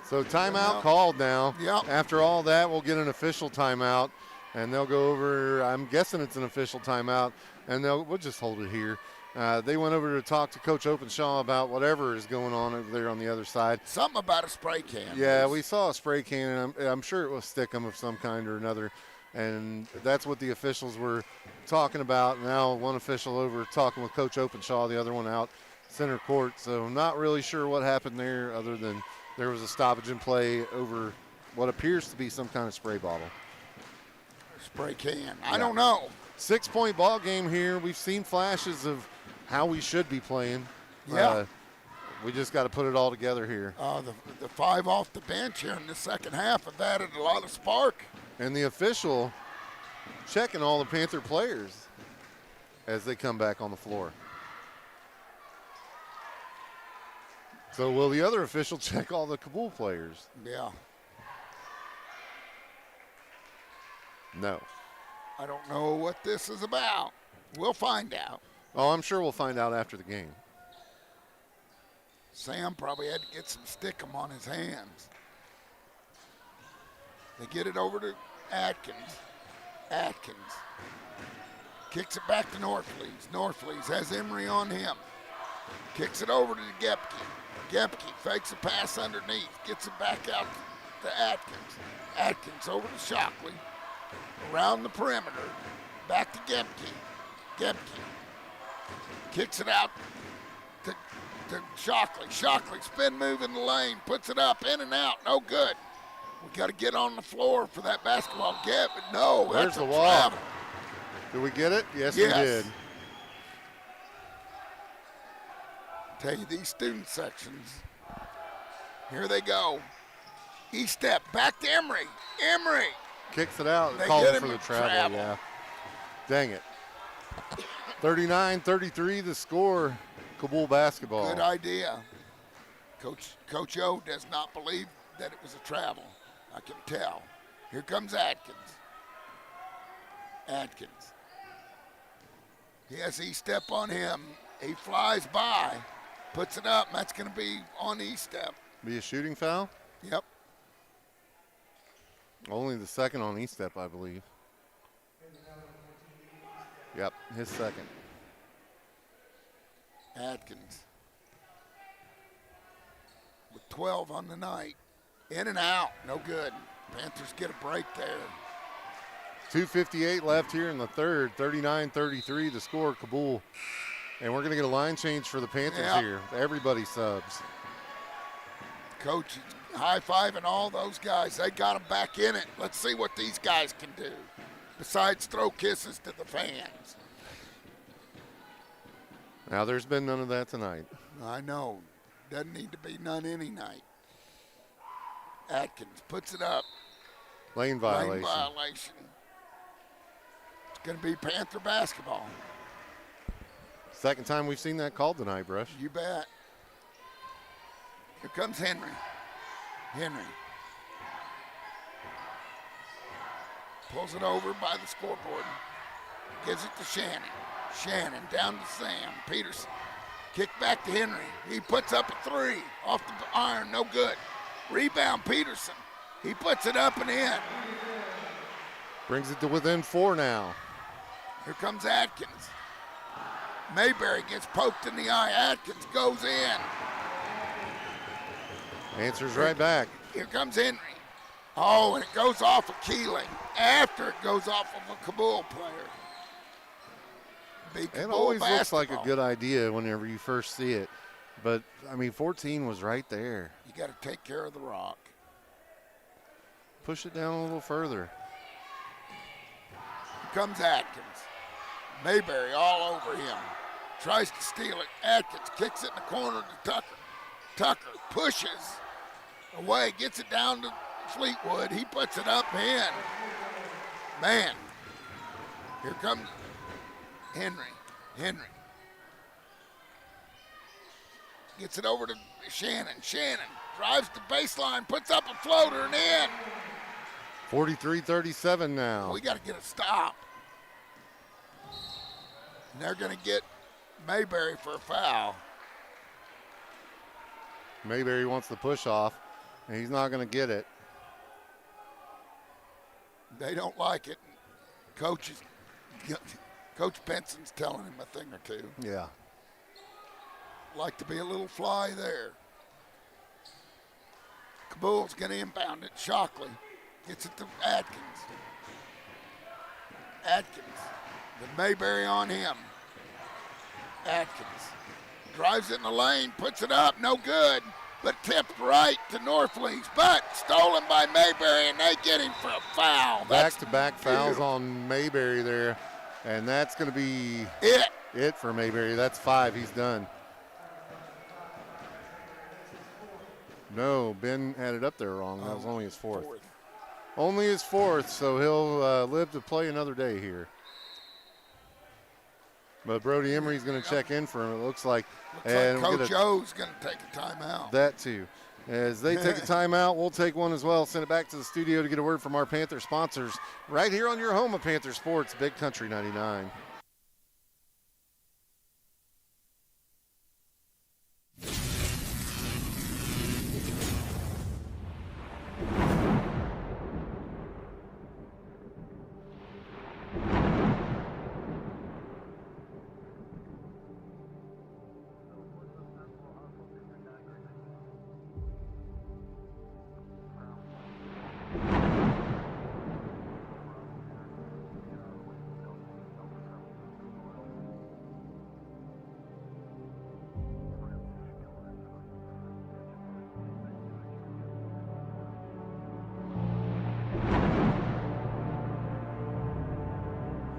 So timeout called now.
Yep.
After all that, we'll get an official timeout, and they'll go over. I'm guessing it's an official timeout, and we'll just hold it here. They went over to talk to Coach Openshaw about whatever is going on over there on the other side.
Something about a spray can.
Yeah, we saw a spray can, and I'm sure it was stickum of some kind or another. And that's what the officials were talking about. Now one official over talking with Coach Openshaw, the other one out center court. So not really sure what happened there other than there was a stoppage in play over what appears to be some kind of spray bottle.
Spray can. I don't know.
6-point ball game here. We've seen flashes of how we should be playing.
Yeah.
We just got to put it all together here.
The five off the bench here in the second half have added a lot of spark.
And the official checking all the Panther players as they come back on the floor. So will the other official check all the Cabool players?
Yeah.
No.
I don't know what this is about. We'll find out.
Oh, I'm sure we'll find out after the game.
Sam probably had to get some stickum on his hands. They get it over to Atkins. Atkins kicks it back to Norflees. Norflees has Emery on him. Kicks it over to Gebke. Gebke fakes a pass underneath. Gets it back out to Atkins. Atkins over to Shockley. Around the perimeter. Back to Gebke. Gebke kicks it out to Shockley. Shockley spin move in the lane. Puts it up, in and out. No good. We got to get on the floor for that basketball. No,
there's
that's
the
a
wall.
travel.
Did we get it? Yes, we did.
Tell you, these student sections, here they go. E-step, back to Emery. Emery.
Kicks it out.
They
Called
get
him for the travel, yeah. Dang it. 39-33 the score. Cabool basketball.
Good idea. Coach O does not believe that it was a travel. I can tell. Here comes Atkins. Atkins. He has E-step on him. He flies by, puts it up, and that's going to be on E-step.
Be a shooting foul?
Yep.
Only the second on Estep, I believe. Yep, his second.
Atkins with 12 on the night. In and out, no good. Panthers get a break there.
2:58 left here in the third, 39-33 the score, Cabool. And we're going to get a line change for the Panthers here. Everybody subs.
Coach is high-fiving all those guys. They got them back in it. Let's see what these guys can do, besides throw kisses to the fans.
Now, there's been none of that tonight.
I know. Doesn't need to be none any night. Atkins puts it up.
Lane violation.
Lane violation. It's going to be Panther basketball.
Second time we've seen that called tonight, Brush.
You bet. Here comes Henry. Henry pulls it over by the scoreboard. Gives it to Shannon. Shannon down to Sam. Peterson. Kick back to Henry. He puts up a three. Off the iron. No good. Rebound Peterson. He puts it up and in.
Brings it to within 4 now.
Here comes Atkins. Mayberry gets poked in the eye. Atkins goes in.
Answers right back.
Here comes Henry. Oh, and it goes off of Keeling after it goes off of a Cabool player. Big
It
Cabool
always looks
basketball.
like a good idea whenever you first see it. But, I mean, 14 was right there.
You got to take care of the rock.
Push it down a little further.
Here comes Atkins. Mayberry all over him. Tries to steal it. Atkins kicks it in the corner to Tucker. Tucker pushes away, gets it down to Fleetwood. He puts it up in. Man, here comes Henry. Henry gets it over to Shannon. Shannon drives the baseline, puts up a floater and in.
43-37 now.
We got to get a stop. And they're going to get Mayberry for a foul.
Mayberry wants the push off, and he's not going to get it.
They don't like it. Coach Benson's telling him a thing or two.
Yeah.
Like to be a little fly there. Cabool's going to inbound it. Shockley gets it to Atkins. Atkins. With Mayberry on him. Atkins drives it in the lane, puts it up, no good, but tipped right to Norflees, but stolen by Mayberry, and they get him for a foul.
Back-to-back fouls on Mayberry there, and that's going to be it for Mayberry. That's 5. He's done. No, Ben had it up there wrong. That was only his fourth. Only his fourth, so he'll live to play another day here. But Brody Emery's going to check in for him, it looks like.
And Coach O's going to take a timeout.
That too. As they take a timeout, we'll take one as well. Send it back to the studio to get a word from our Panther sponsors right here on your home of Panther Sports, Big Country 99.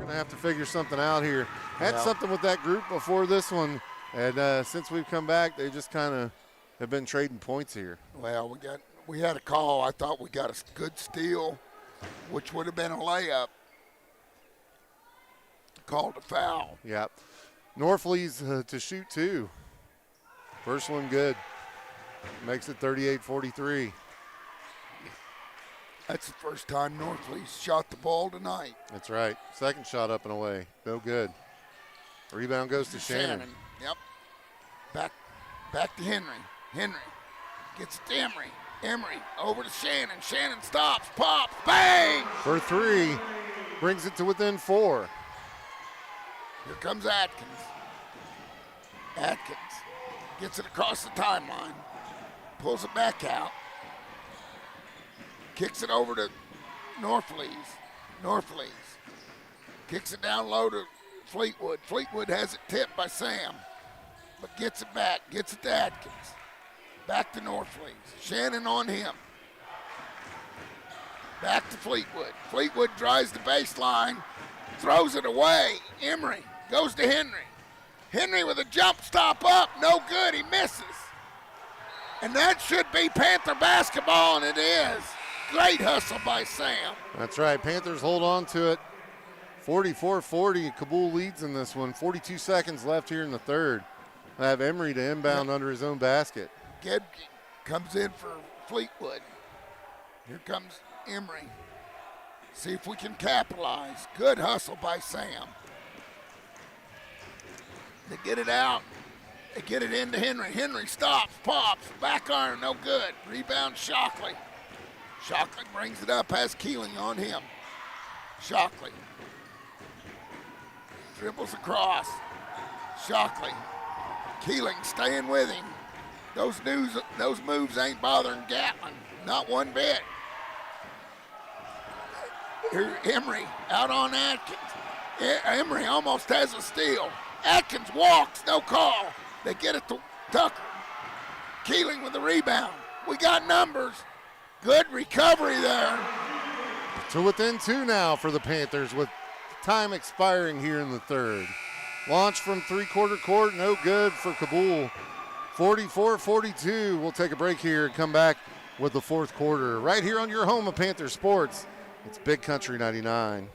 Have to figure something out here. Had something with that group before this one, and since we've come back, they just kind of have been trading points here.
Well, we had a call. I thought we got a good steal, which would have been a layup. Called a foul.
Yeah. Norflees to shoot 2. First one good. Makes it 38-43.
That's the first time Norflees shot the ball tonight.
That's right. Second shot up and away. No good. Rebound goes to Shannon.
Yep. Back to Henry. Henry Gets it to Emery. Emery over to Shannon. Shannon stops, pops, bang!
For 3, brings it to within 4.
Here comes Atkins. Atkins gets it across the timeline, pulls it back out, kicks it over to Norflees. Norflees kicks it down low to Fleetwood. Fleetwood has it tipped by Sam, but gets it back, gets it to Atkins. Back to Norflees. Shannon on him. Back to Fleetwood. Fleetwood drives the baseline, throws it away. Emery goes to Henry. Henry with a jump stop up, no good, he misses. And that should be Panther basketball, and it is. Great hustle by Sam.
That's right, Panthers hold on to it. 44-40, Cabool leads in this one. 42 seconds left here in the third. I have Emery to inbound under his own basket.
Gedke comes in for Fleetwood. Here comes Emery. See if we can capitalize. Good hustle by Sam. They get it out. They get it into Henry. Henry stops, pops, back iron, no good. Rebound Shockley. Shockley brings it up, has Keeling on him. Shockley dribbles across. Shockley. Keeling staying with him. Those moves ain't bothering Gatlin, not one bit. Here, Emery out on Atkins. Emery almost has a steal. Atkins walks, no call. They get it to Tucker. Keeling with the rebound. We got numbers. Good recovery there.
To within 2 now for the Panthers with time expiring here in the third. Launch from three-quarter court, no good for Cabool. 44-42. We'll take a break here and come back with the fourth quarter. Right here on your home of Panther Sports. It's Big Country 99.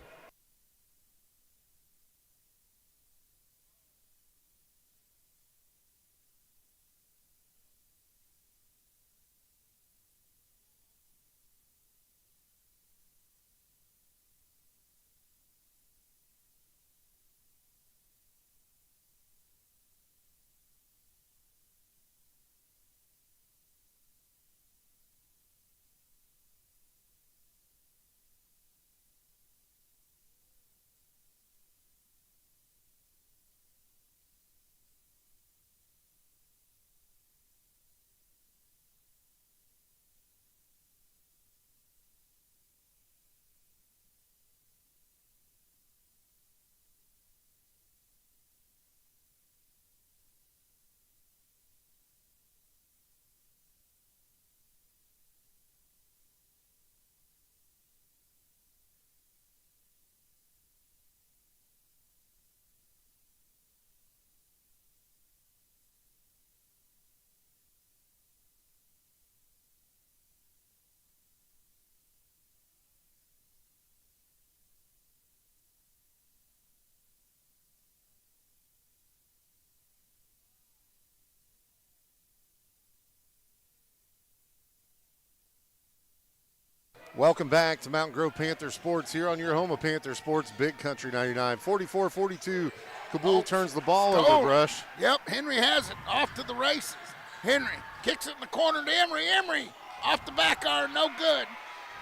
Welcome back to Mountain Grove Panther Sports here on your home of Panther Sports, Big Country 99. 44-42, Cabool turns the ball over, Brush.
Yep, Henry has it, off to the races. Henry kicks it in the corner to Emery. Emery off the back iron, no good.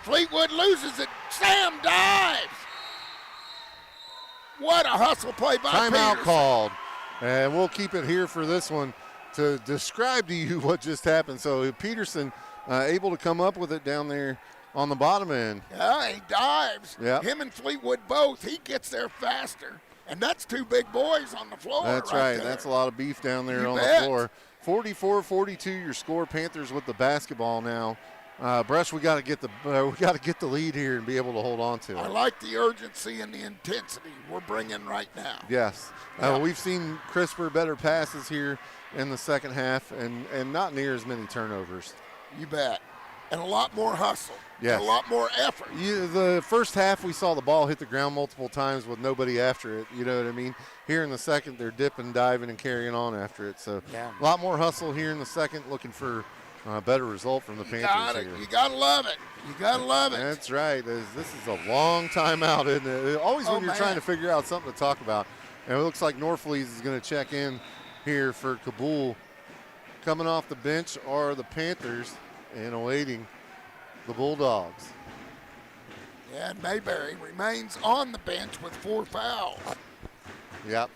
Fleetwood loses it. Sam dives. What a hustle play by
Timeout
Peterson.
called, and we'll keep it here for this one to describe to you what just happened. So Peterson able to come up with it down there on the bottom end.
Yeah, he dives.
Yep.
Him and Fleetwood both. He gets there faster. And that's 2 big boys on the floor.
That's right.
There.
That's a lot of beef down there on
bet.
the floor. 44-42, your score. Panthers with the basketball now. Brush, we got to get the lead here and be able to hold on to it.
I like the urgency and the intensity we're bringing right now.
Yes.
Yeah.
We've seen crisper, better passes here in the second half and not near as many turnovers.
You bet. And a lot more hustle.
Yes.
A lot more effort.
The first half, we saw the ball hit the ground multiple times with nobody after it. You know what I mean? Here in the second, they're dipping, diving, and carrying on after it. So a lot more hustle here in the second, looking for a better result from the Panthers here.
You got to love it. You got to love it.
That's right. This is a long time out, isn't it? Always when you're trying to figure out something to talk about. And it looks like Norflees is going to check in here for Cabool. Coming off the bench are the Panthers and awaiting the Bulldogs.
Yeah, and Mayberry remains on the bench with 4 fouls.
Yep.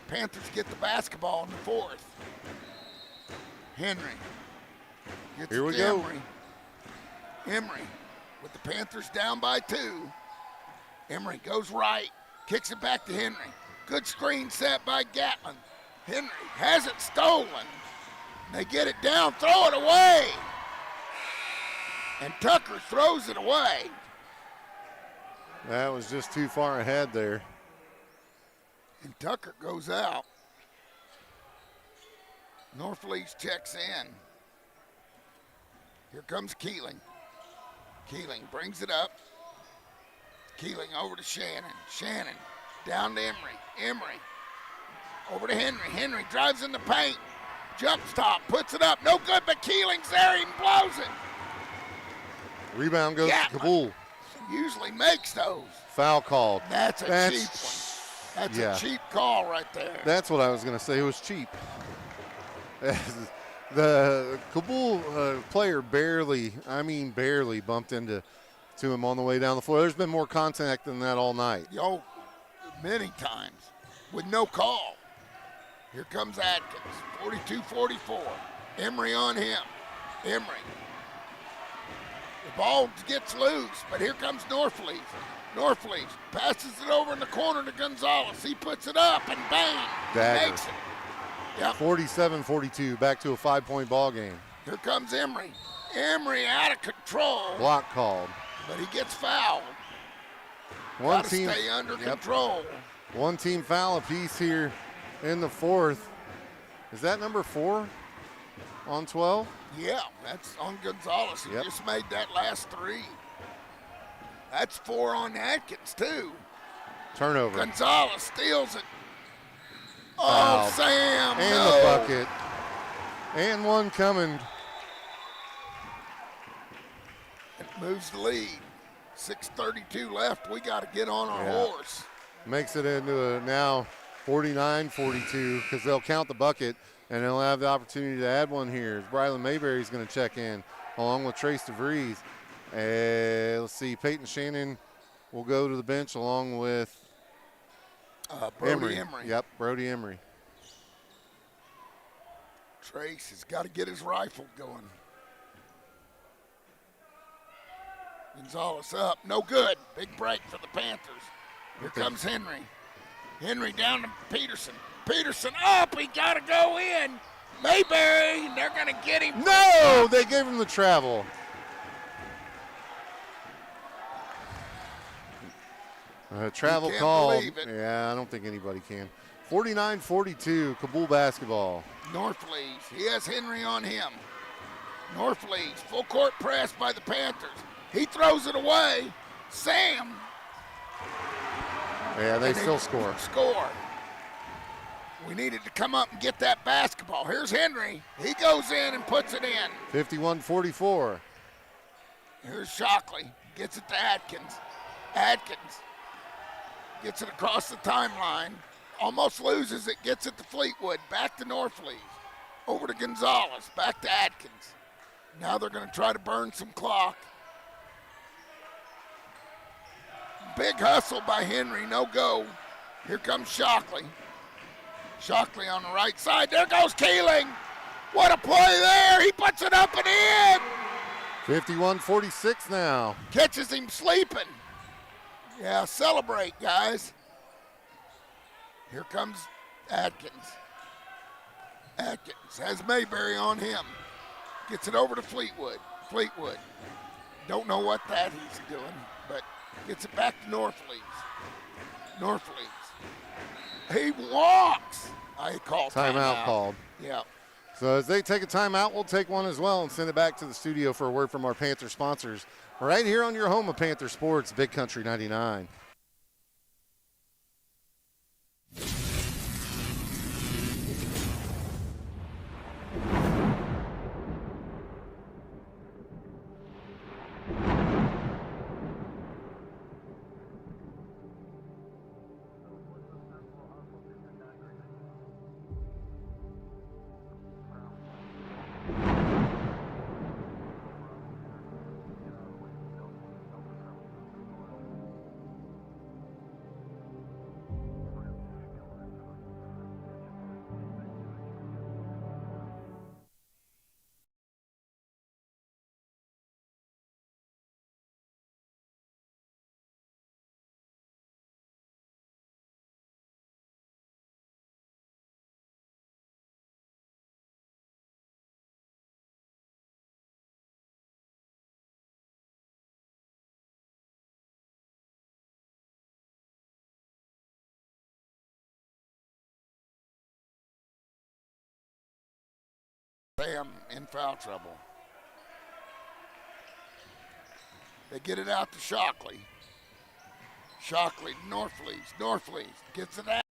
Panthers get the basketball in the 4th. Henry gets
Here
it
we
to
go.
Emery. Emery with the Panthers down by 2. Emery goes right, kicks it back to Henry. Good screen set by Gatlin. Henry has it stolen. They get it down, throw it away. And Tucker throws it away.
That was just too far ahead there.
And Tucker goes out. Norfleet checks in. Here comes Keeling. Keeling brings it up. Keeling over to Shannon. Shannon down to Emery. Emery over to Henry. Henry drives in the paint. Jump stop, puts it up. No good, but Keeling's there. He blows it.
Rebound goes to Cabool.
Usually makes those.
Foul called.
That's cheap one. That's a cheap call right there.
That's what I was going to say. It was cheap. The Cabool player barely bumped into him on the way down the floor. There's been more contact than that all night.
Many times with no call. Here comes Atkins, 42-44. Emery on him. Emery. The ball gets loose, but here comes Norfleet. Norfleet passes it over in the corner to Gonzalez. He puts it up and bang,
Dagger.
makes it. Yep.
47-42, back to a 5-point ball game.
Here comes Emery. Emery out of control.
Block called.
But he gets fouled.
One team
stay under control.
One team foul apiece here in the 4th. Is that number 4 on 12?
Yeah, that's on Gonzalez. He just made that last 3. That's 4 on Atkins, too.
Turnover.
Gonzalez steals it.
Foul.
Oh, Sam,
and
no.
the bucket. And one coming.
It moves the lead. 6:32 left. We got to get on our horse.
Makes it into a now 49-42 because they'll count the bucket and they'll have the opportunity to add one here. Brylan Mayberry's going to check in along with Trace DeVries. Let's see, Peyton Shannon will go to the bench along with
Brody Emery.
Yep, Brody Emery.
Trace has got to get his rifle going. Gonzalez up, no good. Big break for the Panthers. Here comes Henry. Henry down to Peterson. Peterson up, he got to go in. Mayberry, they're going to get him.
No, they gave him the travel. Travel call. Yeah, I don't think anybody can. 49-42, Cabool basketball.
Norfleet, he has Henry on him. Norfleet, full court press by the Panthers. He throws it away. Sam.
Yeah, they still score.
We needed to come up and get that basketball. Here's Henry. He goes in and puts it in.
51-44.
Here's Shockley. Gets it to Atkins. Atkins gets it across the timeline. Almost loses it. Gets it to Fleetwood. Back to Norfleet. Over to Gonzalez. Back to Atkins. Now they're going to try to burn some clock. Big hustle by Henry. No go. Here comes Shockley. Shockley on the right side. There goes Keeling. What a play there. He puts it up and in.
51-46 now.
Catches him sleeping. Yeah, celebrate, guys. Here comes Atkins. Atkins has Mayberry on him. Gets it over to Fleetwood. Fleetwood. Don't know what that he's doing, but gets it back to Norfleet. Norfleet. He walks. I call
timeout called.
Yeah.
So as they take a timeout, we'll take one as well and send it back to the studio for a word from our Panther sponsors. Right here on your home of Panther Sports, Big Country 99.
Bam, in foul trouble. They get it out to Shockley. Shockley, Northlees. Northlees gets it out.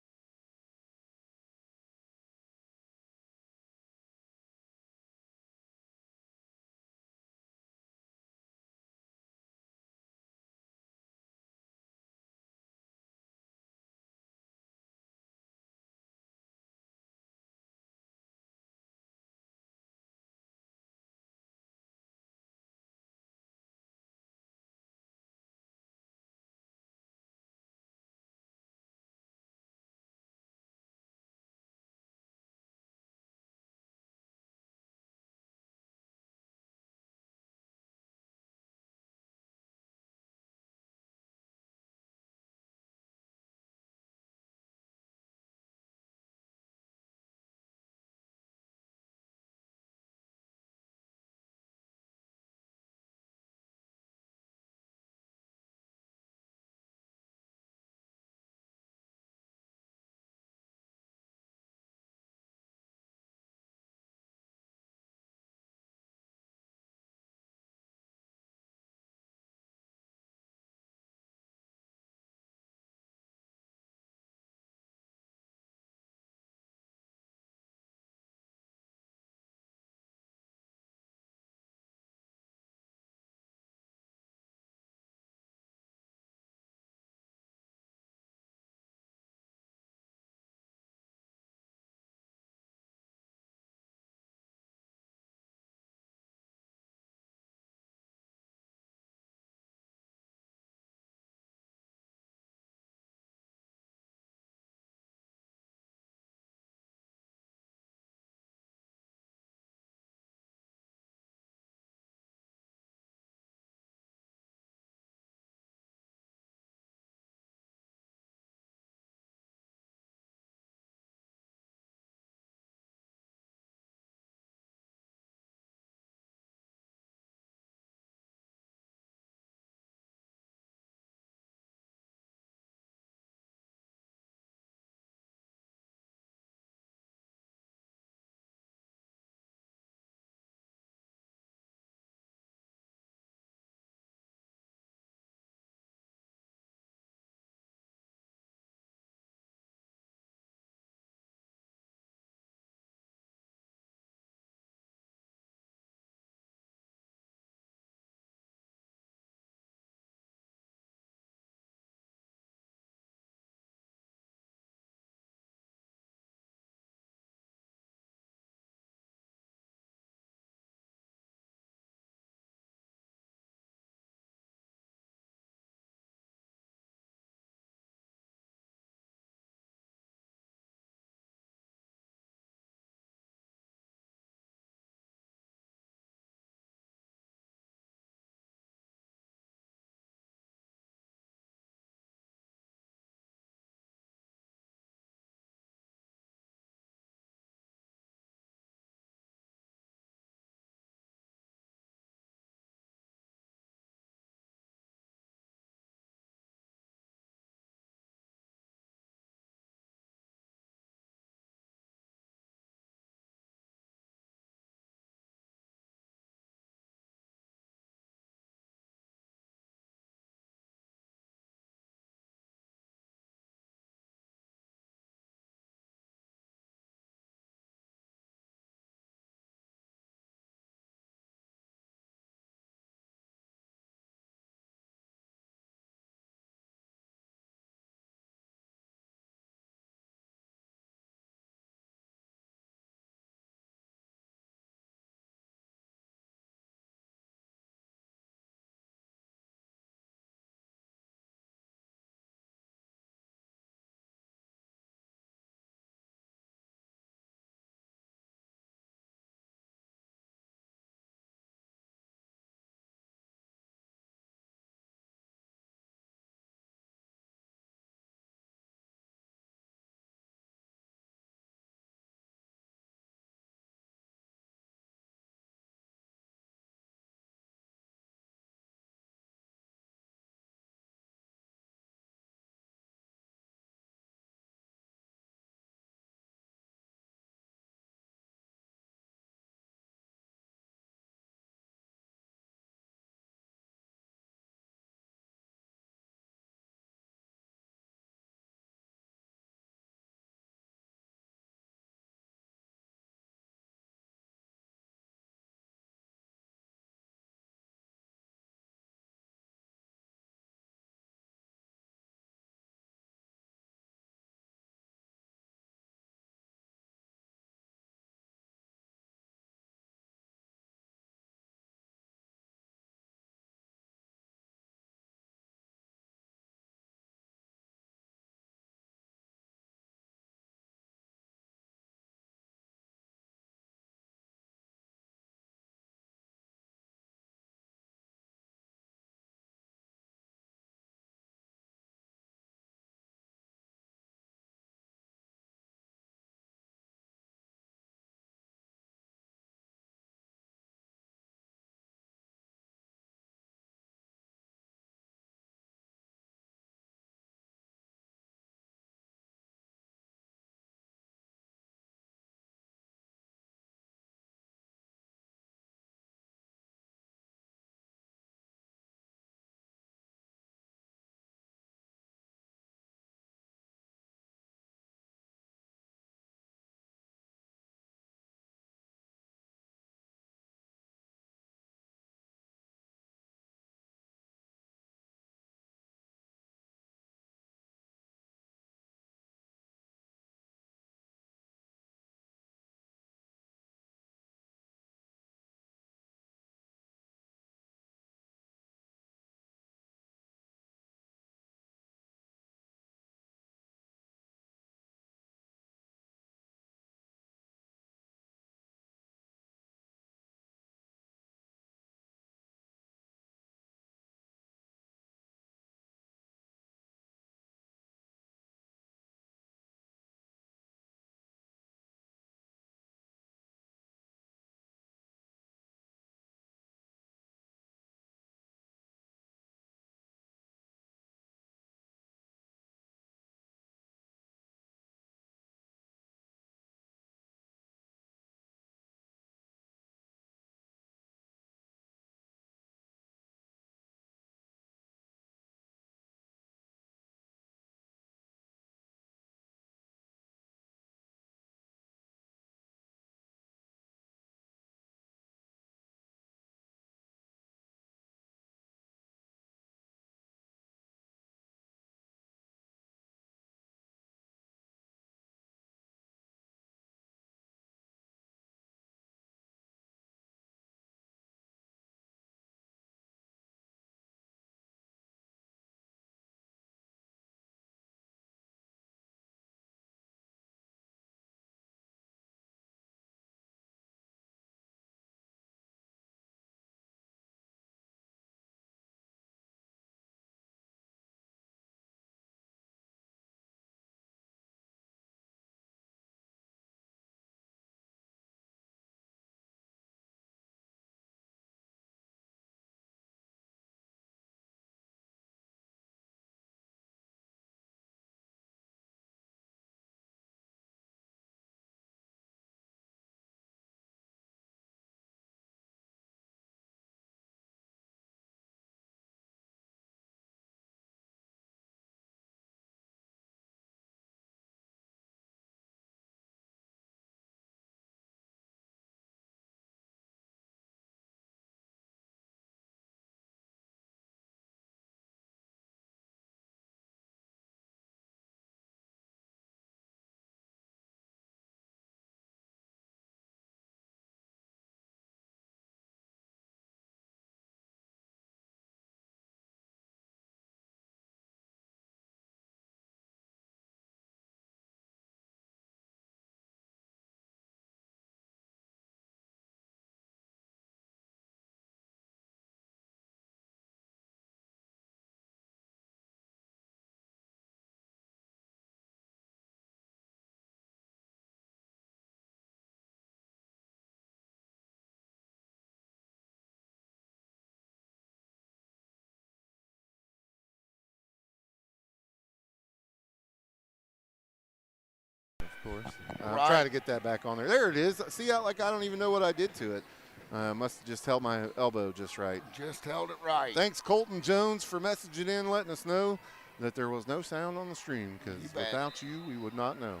course.
Right.
I'm trying to get that back on there. There it is. See how, like, I don't even know what I did to it. Must have just held my elbow just right.
Just held it right.
Thanks, Colton Jones, for messaging in, letting us know that there was no sound on the stream, because without you, we would not know.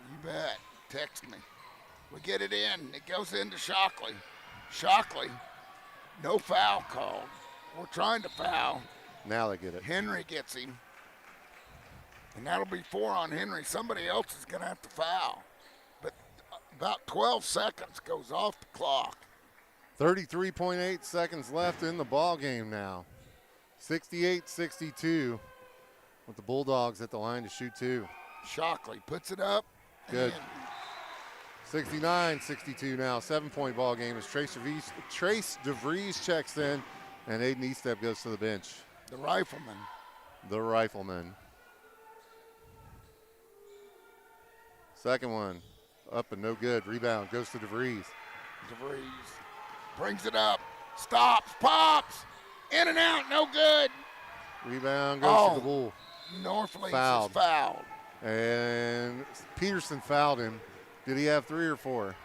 You bet. Text me. We get it in. It goes into Shockley. Shockley, no foul called. We're trying to foul.
Now they get it.
Henry gets him. And that'll be 4 on Henry. Somebody else is going to have to foul. But about 12 seconds goes off the clock.
33.8 seconds left in the ball game now. 68-62 with the Bulldogs at the line to shoot 2.
Shockley puts it up.
Good. 69-62 now. 7-point ball game as Trace DeVries checks in, and Aiden Eastep goes to the bench.
The Rifleman.
The Rifleman. Second one, up and no good. Rebound goes to DeVries.
DeVries brings it up, stops, pops, in and out, no good.
Rebound goes to Cabool.
North Leeds
Fouled.
is fouled.
And Peterson fouled him. Did he have 3 or 4?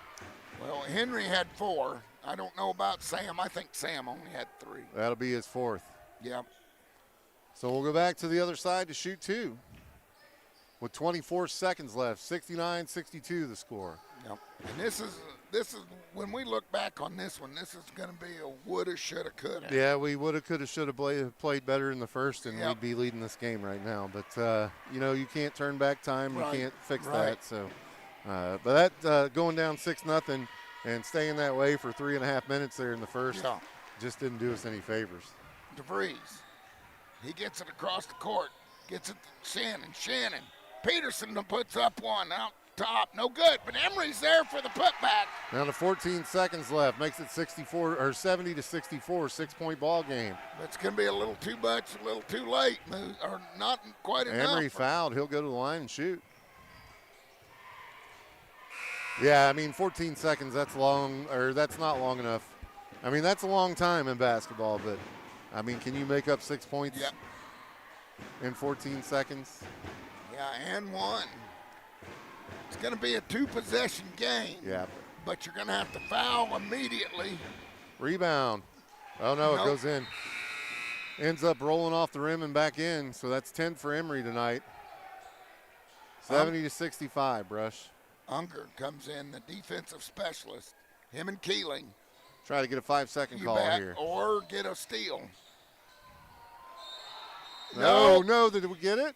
Well, Henry had 4. I don't know about Sam. I think Sam only had 3.
That'll be his 4th.
Yep.
So we'll go back to the other side to shoot 2. With 24 seconds left, 69-62 the score.
Yep. And this is when we look back on this one, this is going to be a woulda, shoulda, coulda.
Yeah, we woulda, coulda, shoulda played better in the first, and
Yep.
we'd be leading this game right now. But, you can't turn back time.
Right.
You can't fix
Right.
that. So, but that going down 6-0 and staying that way for 3.5 minutes there in the first just didn't do us any favors.
DeVries, he gets it across the court, gets it to Shannon. Peterson puts up one out top, no good, but Emery's there for the putback.
Down to 14 seconds left, makes it 70-64, 6-point ball game.
But it's going to be a little too much, a little too late, or not quite enough.
Emery fouled. He'll go to the line and shoot. Yeah, 14 seconds, that's long, or that's not long enough. That's a long time in basketball, but, can you make up 6 points in 14 seconds?
Yeah, and 1. It's going to be a 2-possession game.
Yeah.
But you're going to have to foul immediately.
Rebound. Oh, no, It goes in. Ends up rolling off the rim and back in, so that's 10 for Emery tonight. 70-65, Brush.
Unger comes in, the defensive specialist. Him and Keeling.
Try to get a 5-second call here.
Or get a steal.
No, did we get it?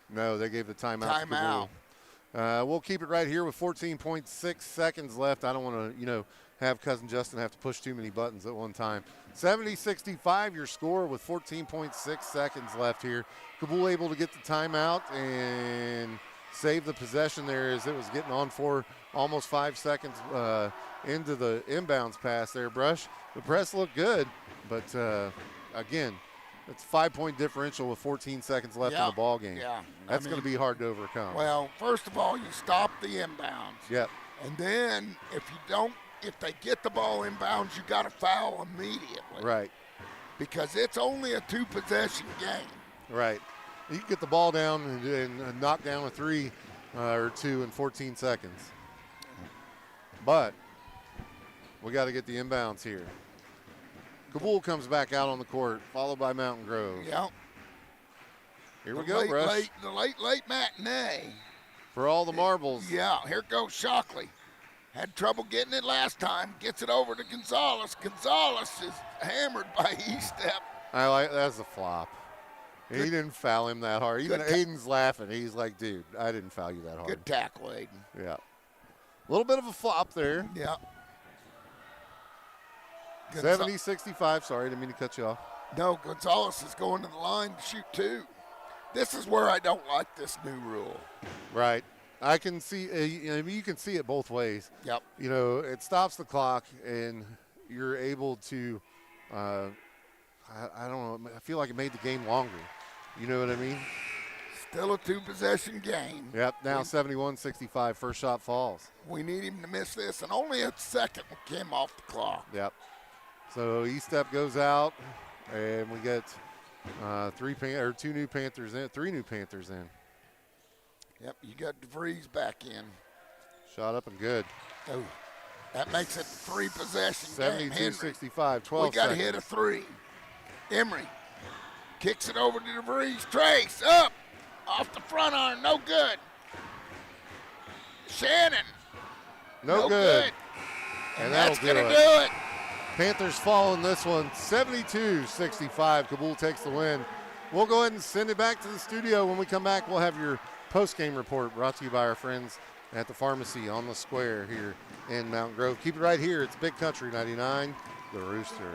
No, they gave the timeout.
Timeout.
We'll keep it right here with 14.6 seconds left. I don't want to, have Cousin Justin have to push too many buttons at one time. 70-65 your score with 14.6 seconds left here. Cabool able to get the timeout and save the possession there as it was getting on for almost 5 seconds into the inbounds pass there, Brush. The press looked good, but again, it's a 5-point differential with 14 seconds left in the ball game.
Yeah.
That's going to be hard to overcome.
Well, first of all, you stop the inbounds.
Yep.
And then if they get the ball inbounds, you got to foul immediately.
Right.
Because it's only a 2-possession game.
Right. You can get the ball down and knock down a 3 or 2 in 14 seconds. But we got to get the inbounds here. Cabool comes back out on the court, followed by Mountain Grove.
Yep.
Here we go, Brush.
The late matinee.
For all the marbles.
Yeah, here goes Shockley. Had trouble getting it last time. Gets it over to Gonzalez. Gonzalez is hammered by Eastep.
That's a flop. He didn't foul him that hard. Even Aiden's laughing. He's like, dude, I didn't foul you that hard.
Good tackle, Aiden.
Yeah. A little bit of a flop there.
Yeah.
70-65. Sorry, didn't mean to cut you off.
No, Gonzalez is going to the line to shoot 2. This is where I don't like this new rule.
Right. I can see, you can see it both ways.
Yep.
It stops the clock, and you're able to, I don't know, I feel like it made the game longer. You know what I mean?
Still a 2-possession game.
Yep, now 71-65, first shot falls.
We need him to miss this, and only a second came off the clock.
Yep. So Eastep goes out, and we get 3 new Panthers in.
Yep, you got DeVries back in.
Shot up and good.
Oh, that makes it 3-possession game. Henry,
72-65, 12
we got to
seconds.
hit a 3. Emery kicks it over to DeVries. Trace up off the front arm, no good. Shannon,
No good.
And
that'll
that's going to
do
do it.
Panthers fall in this one, 72-65. Cabool takes the win. We'll go ahead and send it back to the studio. When we come back, we'll have your post-game report brought to you by our friends at the pharmacy on the square here in Mountain Grove. Keep it right here. It's Big Country 99, The Rooster.